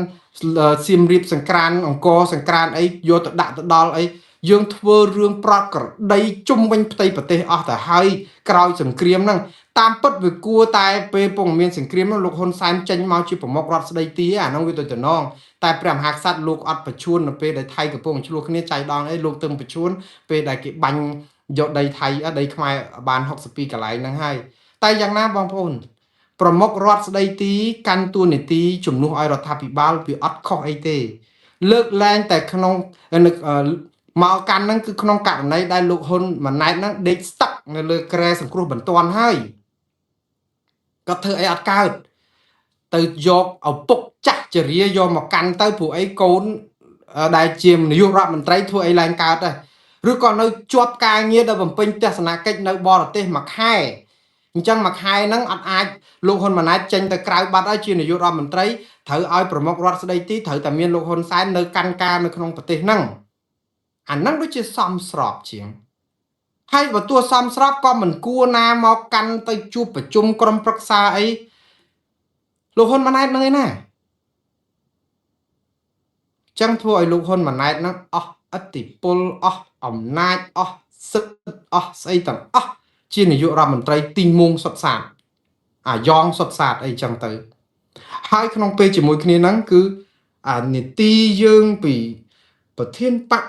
សៀមរាបសង្ក្រាន្តអង្គរសង្ក្រាន្តអីយកទៅដាក់ទៅដល់អីយើងធ្វើរឿងប្រក្រតីជុំវិញផ្ទៃប្រទេសអស់ទៅហើយក្រោយសង្គ្រាមហ្នឹងតាមពិតវាគួរតែពេលពងមានសង្គ្រាមហ្នឹងលោកហ៊ុនសែនចេញមកជាប្រមុខរដ្ឋស្ដីទីអាហ្នឹងវាទៅតំណងតែព្រះមហាក្សត្រលោកអត់បញ្ឈួននៅពេលដែលថៃកំពុងឆ្លោះគ្នាចៃដន្យអីលោកទៅបញ្ឈួនពេលដែលគេបាញ់យកដីថៃដីខ្មែរបាន62កន្លែងហ្នឹងហើយតែយ៉ាងណាបងប្អូនប្រមុខរដ្ឋស្ដីទីកាន់តួនាទីជំនួសឲ្យរដ្ឋាភិបាលវាអត់ខុសអីទេលើកលែងតែក្នុងមកកាន់ហ្នឹងគឺក្នុងករណីដែលលោកហ៊ុនម៉ាណែតហ្នឹងដេកស្ទឹកនៅលើគ្រែសង្គ្រោះបន្ទាន់ហើយគាត់ធ្វើអីអត់កើតទៅយកឪពុកចាស់ជរាយកមកកាន់ទៅព្រោះអីកូនដែលជានាយករដ្ឋមន្ត្រីធ្វើអីឡើងកើតដែរឬក៏នៅជាប់ការងារដែលបំពេញទស្សនកិច្ចនៅបរទេសមួយខែអញ្ចឹងមួយខែហ្នឹងអត់អាចលោកហ៊ុនម៉ាណែតចេញទៅក្រៅបាត់ហើយជានាយករដ្ឋមន្ត្រីត្រូវឲ្យប្រមុខរដ្ឋស្ដីទីត្រូវតែមានលោកហ៊ុនសែននៅកាន់ការនៅក្នុងប្រទេសហ្នឹងអាហ្នឹងដូចជាសមស្របជាងហើយបើទោះសមស្របក៏មិនគួរណាមកកាន់ទៅជួបប្រជុំក្រុមប្រឹក្សាអីលោកហ៊ុនម៉ាណែតនឹងឯណាចឹងធ្វើឲ្យលោកហ៊ុនម៉ាណែតហ្នឹងអស់ឥទ្ធិពលអស់អំណាចអស់សិទ្ធិអស់ស្អីទាំងអស់ជានាយករដ្ឋមន្ត្រីទីងមុងសុតសាតអាយ៉ងសុតសាតអីចឹងទៅហើយក្នុងពេលជាមួយគ្នាហ្នឹងគឺអានីតិយើងពីប្រធានបក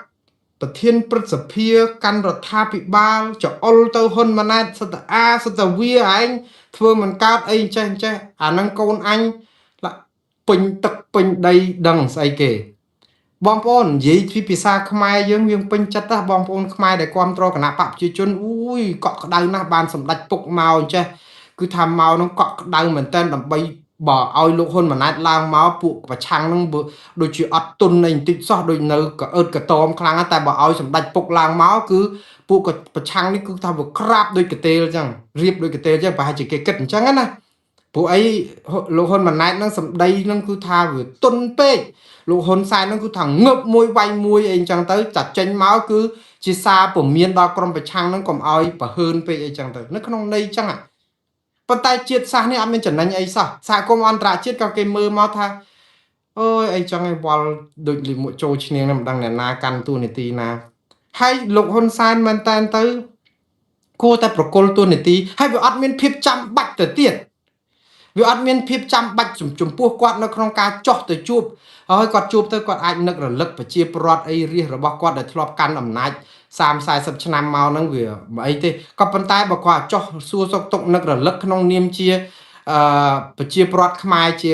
ប្រធានព្រឹទ្ធសភាកាន់រដ្ឋាភិបាលចអុលទៅហ៊ុនម៉ាណែតសតអាសតវាឯងធ្វើមិនកើតអីចេះអាហ្នឹងកូនអញពេញទឹកពេញដីដឹងស្អីគេបងប្អូននិយាយពីភាសាខ្មែរយើងពេញចិត្តណាបងប្អូនខ្មែរដែលគ្រប់គ្រងគណៈបកប្រជាជនអូយកក់ក្ដៅណាស់បានសម្ដេចពុកមកចេះគឺថាមកនឹងកក់ក្ដៅមែនតើដើម្បីបើឲ្យលោកហ៊ុនម៉ាណែតឡើងមកពួកប្រឆាំងនឹងដូចជាអត់ទុននៃបន្តិចសោះដូចនៅកអឺតកតមខ្លាំងតែបើឲ្យសម្ដេចពុកឡើងមកគឺពួកប្រឆាំងនេះគឺថាវាក្រាបដូចកតេលអញ្ចឹងរៀបដូចកតេលអញ្ចឹងប្រហែលជាគេគិតអញ្ចឹងណា ពួកអីលោកហ៊ុនម៉ាណែតនឹងសម្ដីនឹងគឺថាវាទុនពេកលោកហ៊ុនសែននឹងគឺថាងឹបមួយវាយមួយអីអញ្ចឹងទៅចាត់ចេញមកគឺជាសារពមៀនដល់ក្រុមប្រឆាំងនឹងកុំឲ្យប្រហើនពេកអីចឹងទៅនៅក្នុងន័យអញ្ចឹងប៉ុន្តែជាតិសាសន៍នេះអត់មានចំណេញអីសោះសហគមន៍អន្តរជាតិក៏គេមើលមកថាអូយអីចឹងឯងវល់ដូចលីមួយចូលឈ្នាងនឹងមិនដឹងអ្នកណាកាន់តួនាទីណាហើយលោកហ៊ុនសែនមែនតែនទៅគួរតែប្រគល់តួនាទីហើយវាអត់មានភាពចាំបាច់ទៅទៀតវាអត់មានភាពចាំបាច់ចំពោះគាត់នៅក្នុងការចោះទៅជួបហើយគាត់ជួបទៅគាត់អាចនឹករលឹកប្រជាពលរដ្ឋអីរាជរបស់គាត់ដែលធ្លាប់កាន់អំណាច30-40ឆ្នាំមកហ្នឹងវាមិនអីទេក៏ប៉ុន្តែបើគាត់ចោះសួរសុខទុក្ខនឹករលឹកក្នុងនាមជាប្រជាពលរដ្ឋខ្មែរជា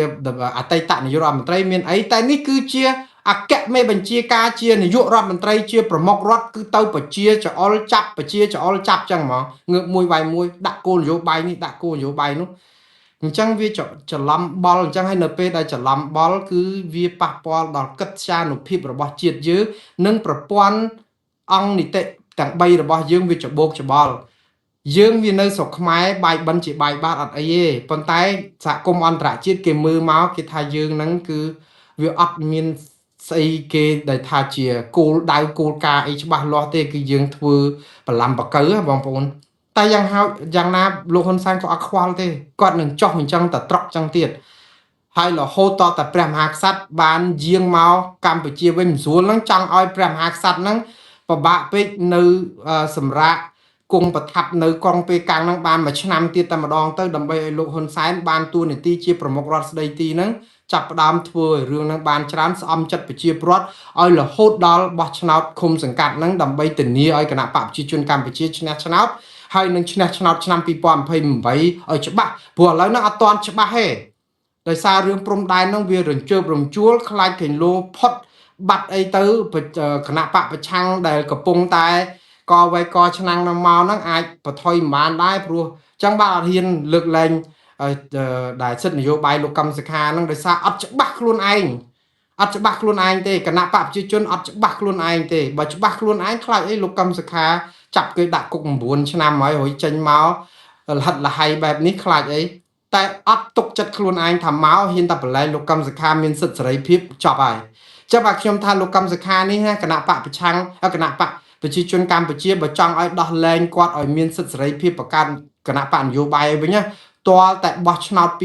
អតីតនាយករដ្ឋមន្ត្រីមានអីតែនេះគឺជាអគ្គមេបញ្ជាការជានាយករដ្ឋមន្ត្រីជាប្រមុខរដ្ឋគឺទៅប្រជាចអុលចាប់ប្រជាចអុលចាប់ចឹងហ្មងងើបមួយវាយមួយដាក់គោលនយោបាយនេះដាក់គោលនយោបាយនោះអញ្ចឹងវាច្រឡំបល់អញ្ចឹងហើយនៅពេលដែលច្រឡំបល់គឺវាប៉ះពាល់ដល់កិត្យានុភាពរបស់ជាតិយើងនិងប្រព័ន្ធអង្គនីតិទាំង3របស់យើងវាច្បោកច្បល់យើងវានៅស្រុកខ្មែរបាយបិណ្ឌជាបាយបាតអត់អីទេប៉ុន្តែសហគមន៍អន្តរជាតិគេមើលមកគេថាយើងហ្នឹងគឺវាអត់មានស្អីគេដែលថាជាគោលដៅគោលការណ៍អីច្បាស់លាស់ទេគឺយើងធ្វើបលំបកើបងប្អូនតែយ៉ាងណាលោកហ៊ុនសែនក៏អត់ខ្វល់ទេគាត់នឹងចោះអញ្ចឹងតែត្រកចឹងទៀតហើយរហូតតតែព្រះមហាក្សត្របានយាងមកកម្ពុជាវិញមិនស្រួលហ្នឹងចង់ឲ្យព្រះមហាក្សត្រហ្នឹងពិបាកពេកនៅសម្រាប់គង់ប្រថាប់នៅក្រុងពេកាំងហ្នឹងបានមួយឆ្នាំទៀតតែម្ដងទៅដើម្បីឲ្យលោកហ៊ុនសែនបានតួនាទីជាប្រមុខរដ្ឋស្ដីទីហ្នឹងចាប់ផ្ដើមធ្វើឲ្យរឿងហ្នឹងបានច្រើនស្អំចិត្តប្រជាពលរដ្ឋឲ្យរហូតដល់បោះឆ្នោតឃុំសង្កាត់ហ្នឹងដើម្បីធានាឲ្យគណៈបកប្រជាជនកម្ពុជាឈ្នះឆ្នោតហើយនឹងឈ្នះឆ្នោតឆ្នាំ2028ឲ្យច្បាស់ព្រោះឥឡូវហ្នឹងអត់ទាន់ច្បាស់ទេដោយសាររឿងព្រំដែនហ្នឹងវារញ្ជើបរំជួលខ្លាចកេញលោផុតបាត់អីទៅគណៈបកប្រឆាំងដែលកំពុងតែកវៃកឆ្នាំងនឹងមកហ្នឹងអាចបថុយមិនបានដែរព្រោះចឹងបាទអត់ហ៊ានលើកលែងដែលសិទ្ធិនយោបាយលោកកឹមសុខាហ្នឹងដោយសារអត់ច្បាស់ខ្លួនឯងអត់ច្បាស់ខ្លួនឯងទេគណៈបកប្រជាជនអត់ច្បាស់ខ្លួនឯងទេបើច្បាស់ខ្លួនឯងខ្លាចអីលោកកឹមសុខាចាប់គេដាក់គុក9ឆ្នាំហើយរួចចេញមកលហិតលហៃបែបនេះខ្លាចអីតែអត់ទុកចិត្តខ្លួនឯងថាមកហ៊ានតែបលែងលោកកឹមសុខាមានសិទ្ធិសេរីភាពចប់ហើយចាំបាទខ្ញុំថាលោកកឹមសុខានេះគណៈបកប្រឆាំងគណៈបកប្រជាជនកម្ពុជាបើចង់ឲ្យដោះលែងគាត់ឲ្យមានសិទ្ធិសេរីភាពបង្កើតគណៈបកនយោបាយវិញណាទាល់តែបោះឆ្នោត2028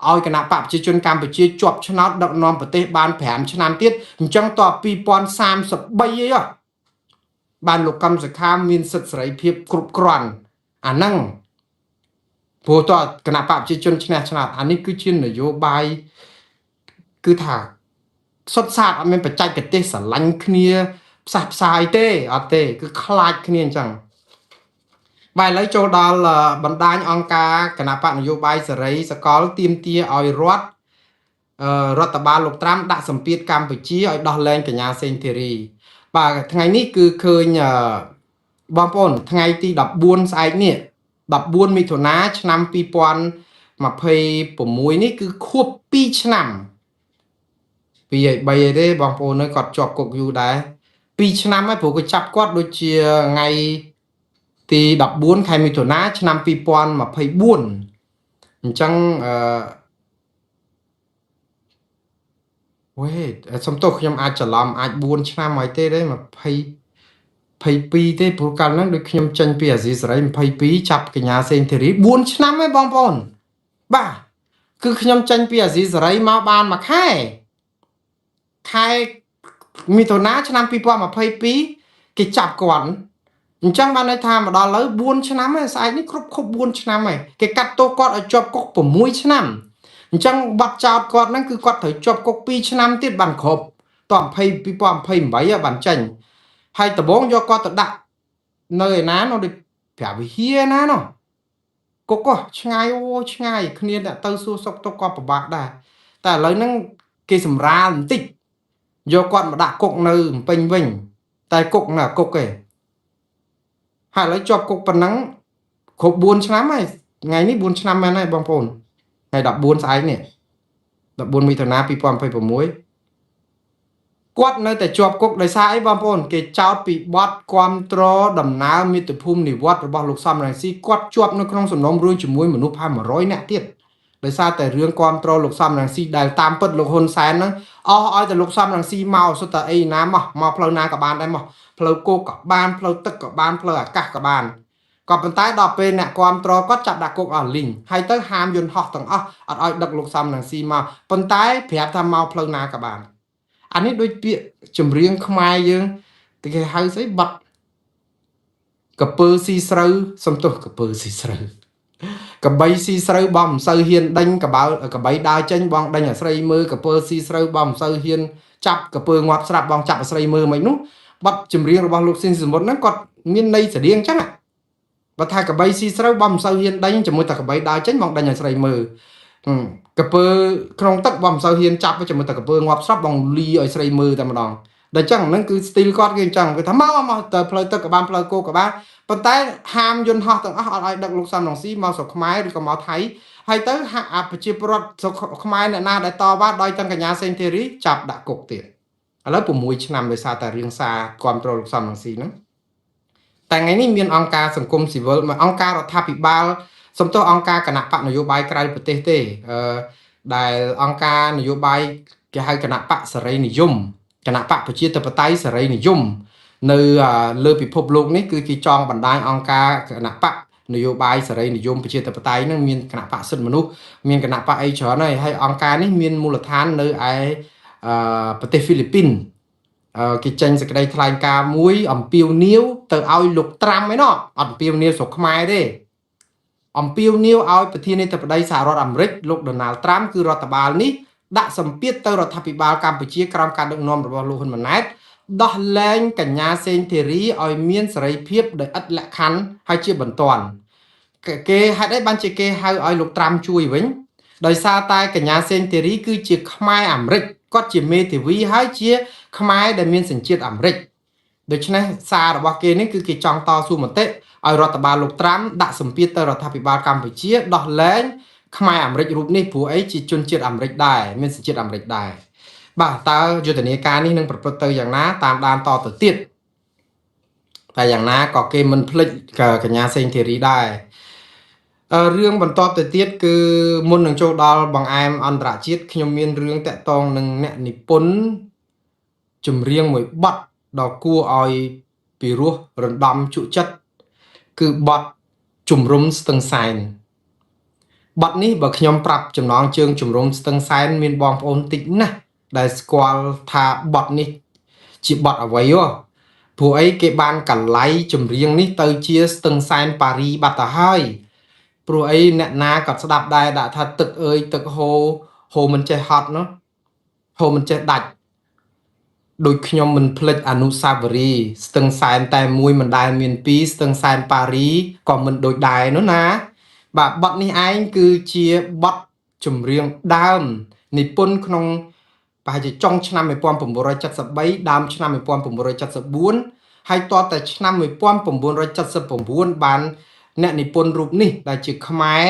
ឲ្យគណៈបកប្រជាជនកម្ពុជាជាប់ឆ្នោតដឹកនាំប្រទេសបាន5ឆ្នាំទៀតអញ្ចឹងត2033អីបានលោកកឹមសុខាមានសិទ្ធិសេរីភាពគ្រប់គ្រាន់អាហ្នឹងព្រោះតគណៈបកប្រជាជនឈ្នះឆ្នោតអានេះគឺជានយោបាយគឺថាសុទ្ធសាធអត់មានបច្ចេកទេសស្រឡាញ់គ្នាផ្សះផ្សាយទេអត់ទេគឺខ្លាចគ្នាអញ្ចឹងបាទឥឡូវចូលដល់បណ្ដាញអង្គការគណៈបកនយោបាយសេរីសកលទាមទារឲ្យរដ្ឋបាលលោកត្រាំដាក់សម្ពាធកម្ពុជាឲ្យដោះលែងកញ្ញាសេងធីរីបាទថ្ងៃនេះគឺឃើញបងប្អូនថ្ងៃទី14ស្អែកនេះ14មិថុនាឆ្នាំ2026នេះគឺខួប2ឆ្នាំ2 3ទេបងប្អូននៅគាត់ជាប់គុកយូរដែរ2ឆ្នាំហើយព្រោះគាត់ចាប់គាត់ដូចជាថ្ងៃទី14ខែមិថុនាឆ្នាំ2024អញ្ចឹងសំទោសខ្ញុំអាចច្រឡំអាច4ឆ្នាំហើយទេ22ទេព្រោះកាលហ្នឹងដូចខ្ញុំចេញពីអាស៊ីសេរី22ចាប់កញ្ញាសេងធីរី4ឆ្នាំហើយបងប្អូនបាទគឺខ្ញុំចេញពីអាស៊ីសេរីមកបានមួយខែមិថុនាឆ្នាំ2022គេចាប់គាត់អញ្ចឹងបានន័យថាមកដល់ឥឡូវ4ឆ្នាំហើយស្អែកនេះគ្រប់4ឆ្នាំហើយគេកាត់ទោសគាត់ឲ្យជាប់គុក6ឆ្នាំអញ្ចឹងបាត់ចោតគាត់ហ្នឹងគឺគាត់ត្រូវជាប់គុក2ឆ្នាំទៀតបានគ្រប់ត2028បានចេញហើយដំបងយកគាត់ទៅដាក់នៅឯណានោះដូចប្រាវិហារណានោះគុកឆ្ងាយឆ្ងាយគ្នាអ្នកទៅសួរសុខទុក្ខគាត់ពិបាកដែរតែឥឡូវហ្នឹងគេសម្រាលបន្តិចយកគាត់មកដាក់គុកនៅភ្នំពេញវិញតែគុកណាគុកឯងហើយឥឡូវជាប់គុកប៉ុណ្ណឹងគ្រប់4ឆ្នាំហើយថ្ងៃនេះ4ឆ្នាំមែនហើយបងប្អូនថ្ងៃ14ស្អែកនេះ14មិថុនា2026 គាត់នៅតែជាប់គុកដោយសារអីបងប្អូនគេចោទពីបទគ្រប់គ្រងដំណើរមាតុភូមិនិវត្តរបស់លោកសំរងស៊ីគាត់ជាប់នៅក្នុងសំណុំរឿងជាមួយមនុស្សប្រហែល100នាក់ទៀតដោយសារតែរឿងគ្រប់គ្រងលោកសំរងស៊ីដែលតាមពិតលោកហ៊ុនសែនហ្នឹងអស់ឲ្យតែលោកសំរងស៊ីមកសុទ្ធតែអីណាមកផ្លូវណាក៏បានដែរមកផ្លូវគោកក៏បានផ្លូវទឹកក៏បានផ្លូវអាកាសក៏បានក៏ប៉ុន្តែដល់ពេលអ្នកគ្រប់គ្រងគាត់ចាប់ដាក់គុកអស់លីងហើយទៅហាមយន្តហោះទាំងអស់អត់ឲ្យដឹកលោកសំរងស៊ីមកប៉ុន្តែប្រាប់ថាមកផ្លូវណាក៏បានអានេះដូចពាក្យចម្រៀងខ្មែរយើងតែគេហៅស្អីបាត់កពើស៊ីស្រូវសំទោសកពើស៊ីស្រូវកបីស៊ីស្រូវបងមិនសូវហ៊ានដេញកបីដើរចេញបងដេញអាស្រីមើលកពើស៊ីស្រូវបងមិនសូវហ៊ានចាប់កពើងាប់ស្រាប់បងចាប់អាស្រីមើលមិននោះបាត់ចម្រៀងរបស់លោកស៊ីនសមុទ្រហ្នឹងគាត់មានន័យស្តៀងអញ្ចឹងបើថាកបីស៊ីស្រូវបងមិនសូវហ៊ានដេញជាមួយតែកបីដើរចេញបងដេញអាស្រីមើលកពើក្នុងទឹកបងមិនសូវហ៊ានចាប់ជាមួយតែកពើងាប់ស្រាប់បងលីឲ្យស្រីមើលតែម្ដងដល់ចឹងហ្នឹងគឺ style គាត់គេអញ្ចឹងគេថាមកទៅផ្លូវទឹកក៏បានផ្លូវគោកក៏បានប៉ុន្តែហាមយន្តហោះទាំងអស់អត់ឲ្យដឹកលោកសំរងស៊ីមកស្រុកខ្មែរឬក៏មកថៃហើយទៅហាក់អាប្រជាពលរដ្ឋស្រុកខ្មែរអ្នកណាដែលតវ៉ាដោយទាំងកញ្ញាសេងធីរីចាប់ដាក់គុកទៀតឥឡូវ6ឆ្នាំដោយសារតែរឿងសារគ្រប់គ្រងលោកសំរងស៊ីហ្នឹងតែថ្ងៃនេះមានអង្គការសង្គមស៊ីវិលអង្គការរដ្ឋាភិបាលសំទោសអង្គការគណៈបកនយោបាយក្រៅប្រទេសទេដែលអង្គការនយោបាយគេហៅគណៈបកសេរីនិយមគណៈបកប្រជាធិបតេយ្យសេរីនិយមនៅលើពិភពលោកនេះគឺជាចងបណ្ដាញអង្គការគណៈបកនយោបាយសេរីនិយមប្រជាធិបតេយ្យនឹងមានគណៈបកសិទ្ធិមនុស្សមានគណៈបកអីច្រើនហើយអង្គការនេះមានមូលដ្ឋាននៅឯប្រទេសហ្វីលីពីនគេចេញសេចក្តីថ្លែងការណ៍មួយអំពាវនាវទៅឲ្យលោកត្រាំឯណោះអត់អំពាវនាវស្រុកខ្មែរទេអំពាវនាវឲ្យប្រធានាធិបតីសហរដ្ឋអាមេរិកលោកដូណាល់ត្រាំគឺរដ្ឋបាលនេះដាក់សម្ពាធទៅរដ្ឋាភិបាលកម្ពុជាក្រោមការដឹកនាំរបស់លោកហ៊ុនម៉ាណែតដោះលែងកញ្ញាសេងធីរីឲ្យមានសេរីភាពដោយឥតលក្ខខណ្ឌហើយជាបន្ទាន់គេហេតុអីបានជាគេហៅឲ្យលោកត្រាំជួយវិញដោយសារតែកញ្ញាសេងធីរីគឺជាខ្មែរអាមេរិកគាត់ជាមេធាវីហើយជាខ្មែរដែលមានសញ្ជាតិអាមេរិកដូច្នេះសាររបស់គេនេះគឺគេចង់តស៊ូមតិឲ្យរដ្ឋបាលលោកត្រាំដាក់សម្ពាធទៅរដ្ឋាភិបាលកម្ពុជាដោះលែងខ្មែរអាមេរិករូបនេះព្រោះអីជាជនជាតិអាមេរិកដែរមានសញ្ជាតិអាមេរិកដែរបាទតើយុទ្ធនាការនេះនឹងប្រព្រឹត្តទៅយ៉ាងណាតាមដានតទៅទៀតតែយ៉ាងណាក៏គេមិនភ្លេចកញ្ញាសេងធីរីដែររឿងបន្តទៅទៀតគឺមុននឹងចូលដល់បង្អែមអន្តរជាតិខ្ញុំមានរឿងតាក់ទងនឹងអ្នកនិពន្ធចម្រៀងមួយបទដ៏គួរឲ្យពិរោះរំដំជក់ចិត្តគឺបទជំរុំស្ទឹងសែនបទនេះបើខ្ញុំប្រាប់ចំណងជើងជំរុំស្ទឹងសែនមានបងប្អូនតិចណាស់ដែលស្គាល់ថាបទនេះជាបទអ្វីព្រោះអីគេបានកលៃចម្រៀងនេះទៅជាស្ទឹងសែនប៉ារីបាត់ទៅហើយព្រោះអីអ្នកណាក៏ស្ដាប់ដែរដាក់ថាទឹកអើយទឹកហូរមិនចេះហត់នោះហូរមិនចេះដាច់ដូចខ្ញុំមិនភ្លេចអនុស្សាវរីយ៍ស្ទឹងសែនតែមួយមិនដែលមានពីរស្ទឹងសែនប៉ារីក៏មិនដូចដែរនោះណាបាទបទនេះឯងគឺជាបទចម្រៀងដើមនិពន្ធក្នុងប្រហែលជាចុងឆ្នាំ1973ដើមឆ្នាំ1974ហើយតតែឆ្នាំ1979បានអ្នកនិពន្ធរូបនេះដែលជាខ្មែរ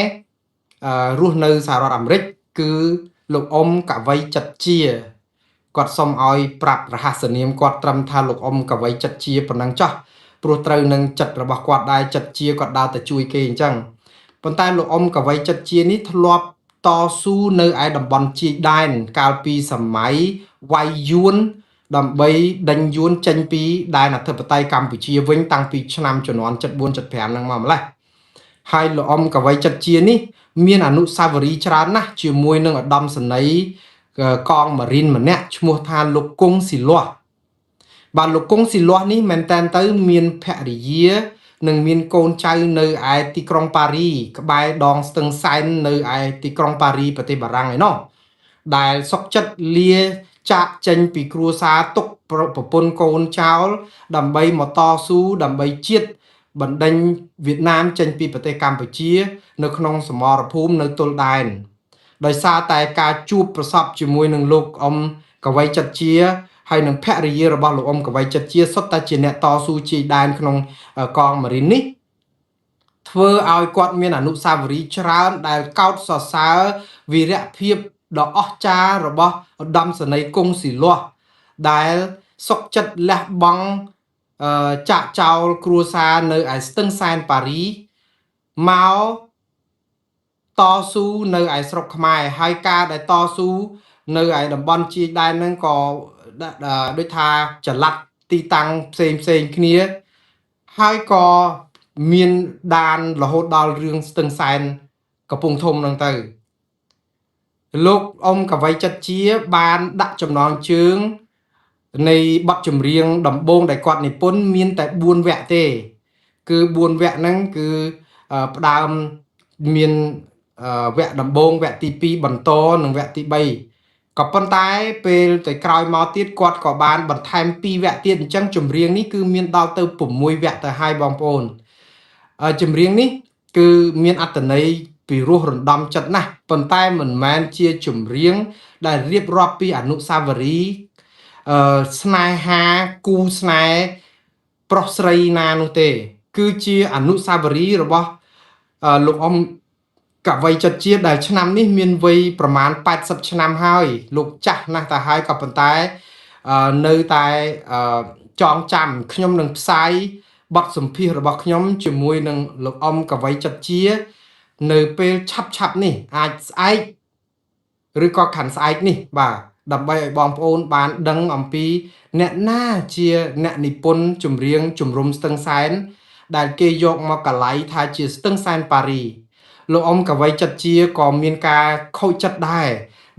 រស់នៅសហរដ្ឋអាមេរិកគឺលោកអ៊ុំកវីចិត្តជាគាត់សុំឲ្យប្រាប់រហស្សនាមគាត់ត្រឹមថាលោកអ៊ុំកវីចិត្តជាប៉ុណ្ណឹងចោះព្រោះត្រូវនឹងចិត្តរបស់គាត់ដែរចិត្តជាគាត់ដើរទៅជួយគេអញ្ចឹងប៉ុន្តែលោកអ៊ុំកវីចិត្តជានេះធ្លាប់តស៊ូនៅឯតំបន់ជីកដែនកាលពីសម័យវាយយួនដើម្បីដេញយួនចេញពីដែនអធិបតេយ្យកម្ពុជាវិញតាំងពីឆ្នាំជំនាន់74 75ហ្នឹងមកម្លេះហើយលោកអ៊ុំកវីចិត្តជានេះមានអនុស្សាវរីយ៍ច្រើនណាស់ជាមួយនឹងឧត្តមសេនីយកងម៉ារីនម្នាក់ឈ្មោះថាលោកគង់ស៊ីលាស់បាទលោកគង់ស៊ីលាស់នេះមែនតើទៅមានភរិយានិងមានកូនចៅនៅឯទីក្រុងប៉ារីក្បែរដងស្ទឹងសែននៅឯទីក្រុងប៉ារីប្រទេសបារាំងឯណោះដែលសុកចិត្តលាចាកចេញពីគ្រួសារទុកប្រពន្ធកូនចោលដើម្បីមកតស៊ូដើម្បីជាតិបណ្ដេញវៀតណាមចេញពីប្រទេសកម្ពុជា នៅក្នុងសមរភូមិនៅទល់ដែនដោយសារតែការជួបប្រសពជាមួយនឹងលោកអ៊ុំកវីចិត្តជាហើយនឹងភរិយារបស់លោកអ៊ុំកវីចិត្តជាសុទ្ធតែជាអ្នកតស៊ូជីដែនក្នុងកងម៉ារីននេះធ្វើឲ្យគាត់មានអនុស្សាវរីយ៍ច្រើនដែលកោតសរសើរវីរភាពដ៏អស្ចារ្យរបស់ឧត្តមសេនីយ៍គង់ស៊ីលាស់ ដែលសុកចិត្តលះបង់ចាក់ចោលគ្រួសារនៅឯស្ទឹងសែនប៉ារីមកតស៊ូនៅឯស្រុកខ្មែរហើយការដែលតស៊ូនៅឯតំបន់ជាយដែនហ្នឹងក៏ដូចថាចល័តទីតាំងផ្សេងគ្នាហើយក៏មានដានរហូតដល់រឿងស្ទឹងសែនកំពង់ធំហ្នឹងទៅលោកអ៊ំកវីចិត្តជាបានដាក់ចំណងជើងនៃបទចម្រៀងដំបូងដែលគាត់និពន្ធមានតែ4វគ្គទេគឺ4វគ្គហ្នឹងគឺផ្ដើមមានវគ្គដំបូងវគ្គទី2បន្តនិងវគ្គទី3ក៏ប៉ុន្តែពេលទៅក្រោយមកទៀតគាត់ក៏បានបន្ថែម2វគ្គទៀតអញ្ចឹងចម្រៀងនេះគឺមានដល់ទៅ6វគ្គទៅហើយបងប្អូនចម្រៀងនេះគឺមានអត្ថន័យពីរោះរំដំចិត្តណាស់ប៉ុន្តែមិនមែនជាចម្រៀងដែលរៀបរាប់ពីអនុស្សាវរីយ៍ស្នេហាគូស្នេហ៍ប្រុសស្រីណានោះទេគឺជាអនុស្សាវរីយ៍របស់លោកអ៊ំកវីចិត្តជាដែលឆ្នាំនេះមានវ័យប្រមាណ80ឆ្នាំហើយលោកចាស់ណាស់ទៅហើយក៏ប៉ុន្តែនៅតែចងចាំខ្ញុំនឹងផ្សាយបទសម្ភាសន៍របស់ខ្ញុំជាមួយនឹងលោកអ៊ំកវីចិត្តជានៅពេលឆាប់នេះអាចស្អែកឬក៏ខាន់ស្អែកនេះបាទដើម្បីឲ្យបងប្អូនបានដឹងអំពីអ្នកណាជាអ្នកនិពន្ធចម្រៀងជំរុំស្ទឹងសែនដែលគេយកមកកឡៃថាជាស្ទឹងសែនប៉ារីលោកអ៊ំកវីចិត្តជាក៏មានការខូចចិត្តដែរ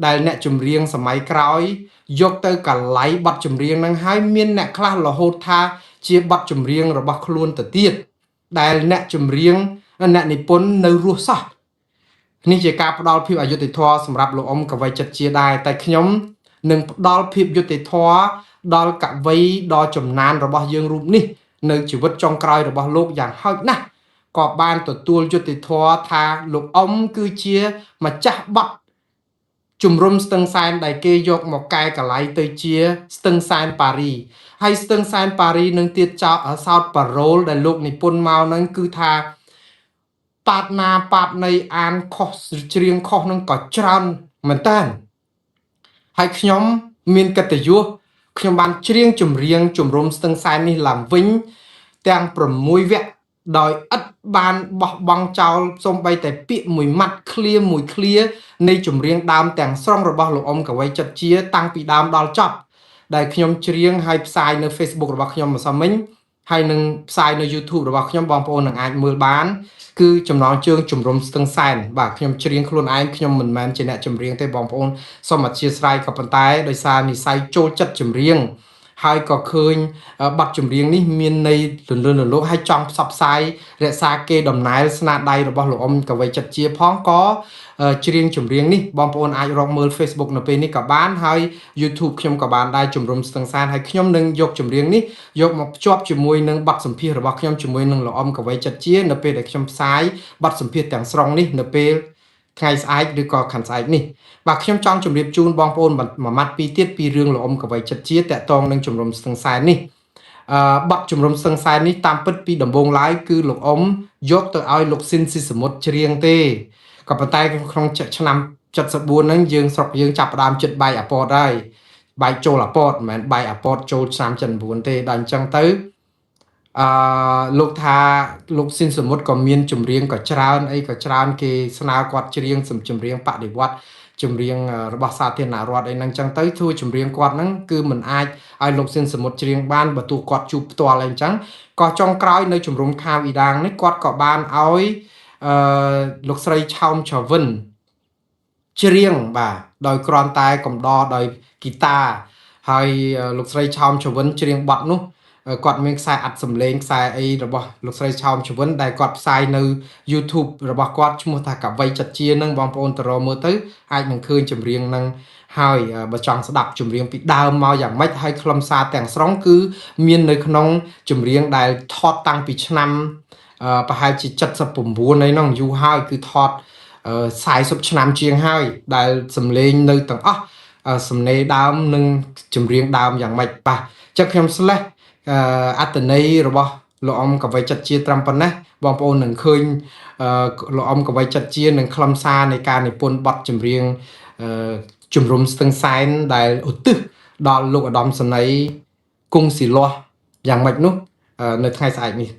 ដែលអ្នកចម្រៀងសម័យក្រោយយកទៅកឡៃបទចម្រៀងហ្នឹងហើយមានអ្នកខ្លះរហូតថាជាបទចម្រៀងរបស់ខ្លួនទៅទៀតដែលអ្នកចម្រៀងអ្នកនិពន្ធនៅរស់សោះនេះជាការផ្ដល់ភាពអយុត្តិធម៌សម្រាប់លោកអ៊ំកវីចិត្តជាដែរតែខ្ញុំនឹងផ្ដល់ភាពយុត្តិធម៌ដល់កវីដ៏ចំណានរបស់យើងរូបនេះនៅជីវិតចុងក្រោយរបស់លោកយ៉ាងហោចណាស់ក៏បានទទួលយុត្តិធម៌ថាលោកអ៊ំគឺជាម្ចាស់បទជំរុំស្ទឹងសែនដែលគេយកមកកែកឡៃទៅជាស្ទឹងសែនប៉ារីហើយស្ទឹងសែនប៉ារីនឹងទៀតចោលសោតប៉ារ៉ូលដែលលោកនិពន្ធមកហ្នឹងគឺថាប៉ាតណាប៉ាតនៃអានខុសច្រៀងខុសនឹងក៏ច្រើនមែនតើហើយខ្ញុំមានកិត្តិយសខ្ញុំបានច្រៀងចម្រៀងជំរុំស្ទឹងសែននេះឡើងវិញទាំង6វគ្គដោយឥតបានបោះបង់ចោលសូម្បីតែពាក្យមួយម៉ាត់ឃ្លាមួយឃ្លានៃចម្រៀងដើមទាំងស្រុងរបស់លោកអ៊ំកវីចិត្តជាតាំងពីដើមដល់ចប់ដែលខ្ញុំច្រៀងហើយផ្សាយនៅ Facebook របស់ខ្ញុំម្សិលមិញហើយនឹងផ្សាយនៅ YouTube របស់ខ្ញុំបងប្អូននឹងអាចមើលបានគឺចំណងជើងជំរុំស្ទឹងសែនបាទខ្ញុំច្រៀងខ្លួនឯងខ្ញុំមិនមែនជាអ្នកចម្រៀងទេបងប្អូនសូមអធិស្ឋានក៏ប៉ុន្តែដោយសារនិស្ស័យចូលចិត្តចម្រៀងហើយក៏ឃើញបទចម្រៀងនេះមានន័យលឿនលឿនហើយចង់ផ្សព្វផ្សាយរក្សាគេដំណើរស្នាដៃរបស់លោកអ៊ំកវីចិត្តជាផងក៏ច្រៀងចម្រៀងនេះបងប្អូនអាចរកមើល Facebook នៅពេលនេះក៏បានហើយ YouTube ខ្ញុំក៏បានដែរជំរុំស្ទឹងសែនហើយខ្ញុំនឹងយកចម្រៀងនេះយកមកភ្ជាប់ជាមួយនឹងបទសម្ភាសន៍របស់ខ្ញុំជាមួយនឹងលោកអ៊ំកវីចិត្តជានៅពេលដែលខ្ញុំផ្សាយបទសម្ភាសន៍ទាំងស្រុងនេះនៅពេលថ្ងៃស្អែកឬក៏ខាន់ស្អែកនេះបាទខ្ញុំចង់ជម្រាបជូនបងប្អូនមួយម៉ាត់ពីរទៀតពីរឿងលោកអ៊ំកវីចិត្តជាតកតងនឹងជំរុំស្ទឹងសែននេះបទជំរុំស្ទឹងសែននេះតាមពិតពីដំបូងឡើយគឺលោកអ៊ំយកទៅឲ្យលោកស៊ីនស៊ីសមុទ្រច្រៀងទេក៏ប៉ុន្តែក្នុងឆ្នាំ74ហ្នឹងយើងស្រុកយើងចាប់ផ្ដើមចិត្តបាយអាពតហើយបាយចូលអាពតមិនមែនបាយអាពតចូលឆ្នាំ79ទេដល់អញ្ចឹងទៅលោកថាលោកស៊ីនសមុទ្រក៏មានចម្រៀងក៏ច្រើនអីក៏ច្រើនគេស្នើគាត់ច្រៀងចម្រៀងបដិវត្តចម្រៀងរបស់សាធារណរដ្ឋអីហ្នឹងចឹងទៅធ្វើចម្រៀងគាត់ហ្នឹងគឺមិនអាចឲ្យលោកស៊ីនសមុទ្រច្រៀងបានបើទោះគាត់ជួបផ្ទាល់អីចឹងក៏ចុងក្រោយនៅជំរំខាវអ៊ីដាងនេះគាត់ក៏បានឲ្យលោកស្រីឆោមឆវិនច្រៀងបាទដោយគ្រាន់តែកំដរដោយហ្គីតាហើយលោកស្រីឆោមឆវិនច្រៀងបទនោះគាត់មានខ្សែអត្ថសម្លេងខ្សែអីរបស់លោកស្រីឆោមឆវិនដែលគាត់ផ្សាយនៅ YouTube របស់គាត់ឈ្មោះថាកវីចិត្តជានឹងបងប្អូនទៅរកមើលទៅអាចនឹងឃើញចម្រៀងនឹងហើយបើចង់ស្ដាប់ចម្រៀងពីដើមមកយ៉ាងម៉េចហើយខ្លឹមសារទាំងស្រុងគឺមាននៅក្នុងចម្រៀងដែលថតតាំងពីឆ្នាំប្រហែលជា79អីហ្នឹងយូរហើយគឺថត40ឆ្នាំជាងហើយដែលសំឡេងនៅទាំងអស់សំណេរដើមនិងចម្រៀងដើមយ៉ាងម៉េចបាទចឹងខ្ញុំស្លេះអត្តន័យរបស់លោកអ៊ំកវីចិត្តជាត្រឹមប៉ុណ្ណេះបងប្អូននឹងឃើញលោកអ៊ំកវីចិត្តជានឹងខ្លឹមសារនៃការនិពន្ធបទចម្រៀងជំរុំស្ទឹងសែនដែលឧទ្ទិស ដល់លោកឧត្តមសេនីយ៍គង់ស៊ីលាស់យ៉ាងម៉េចនោះនៅថ្ងៃស្អែកនេះ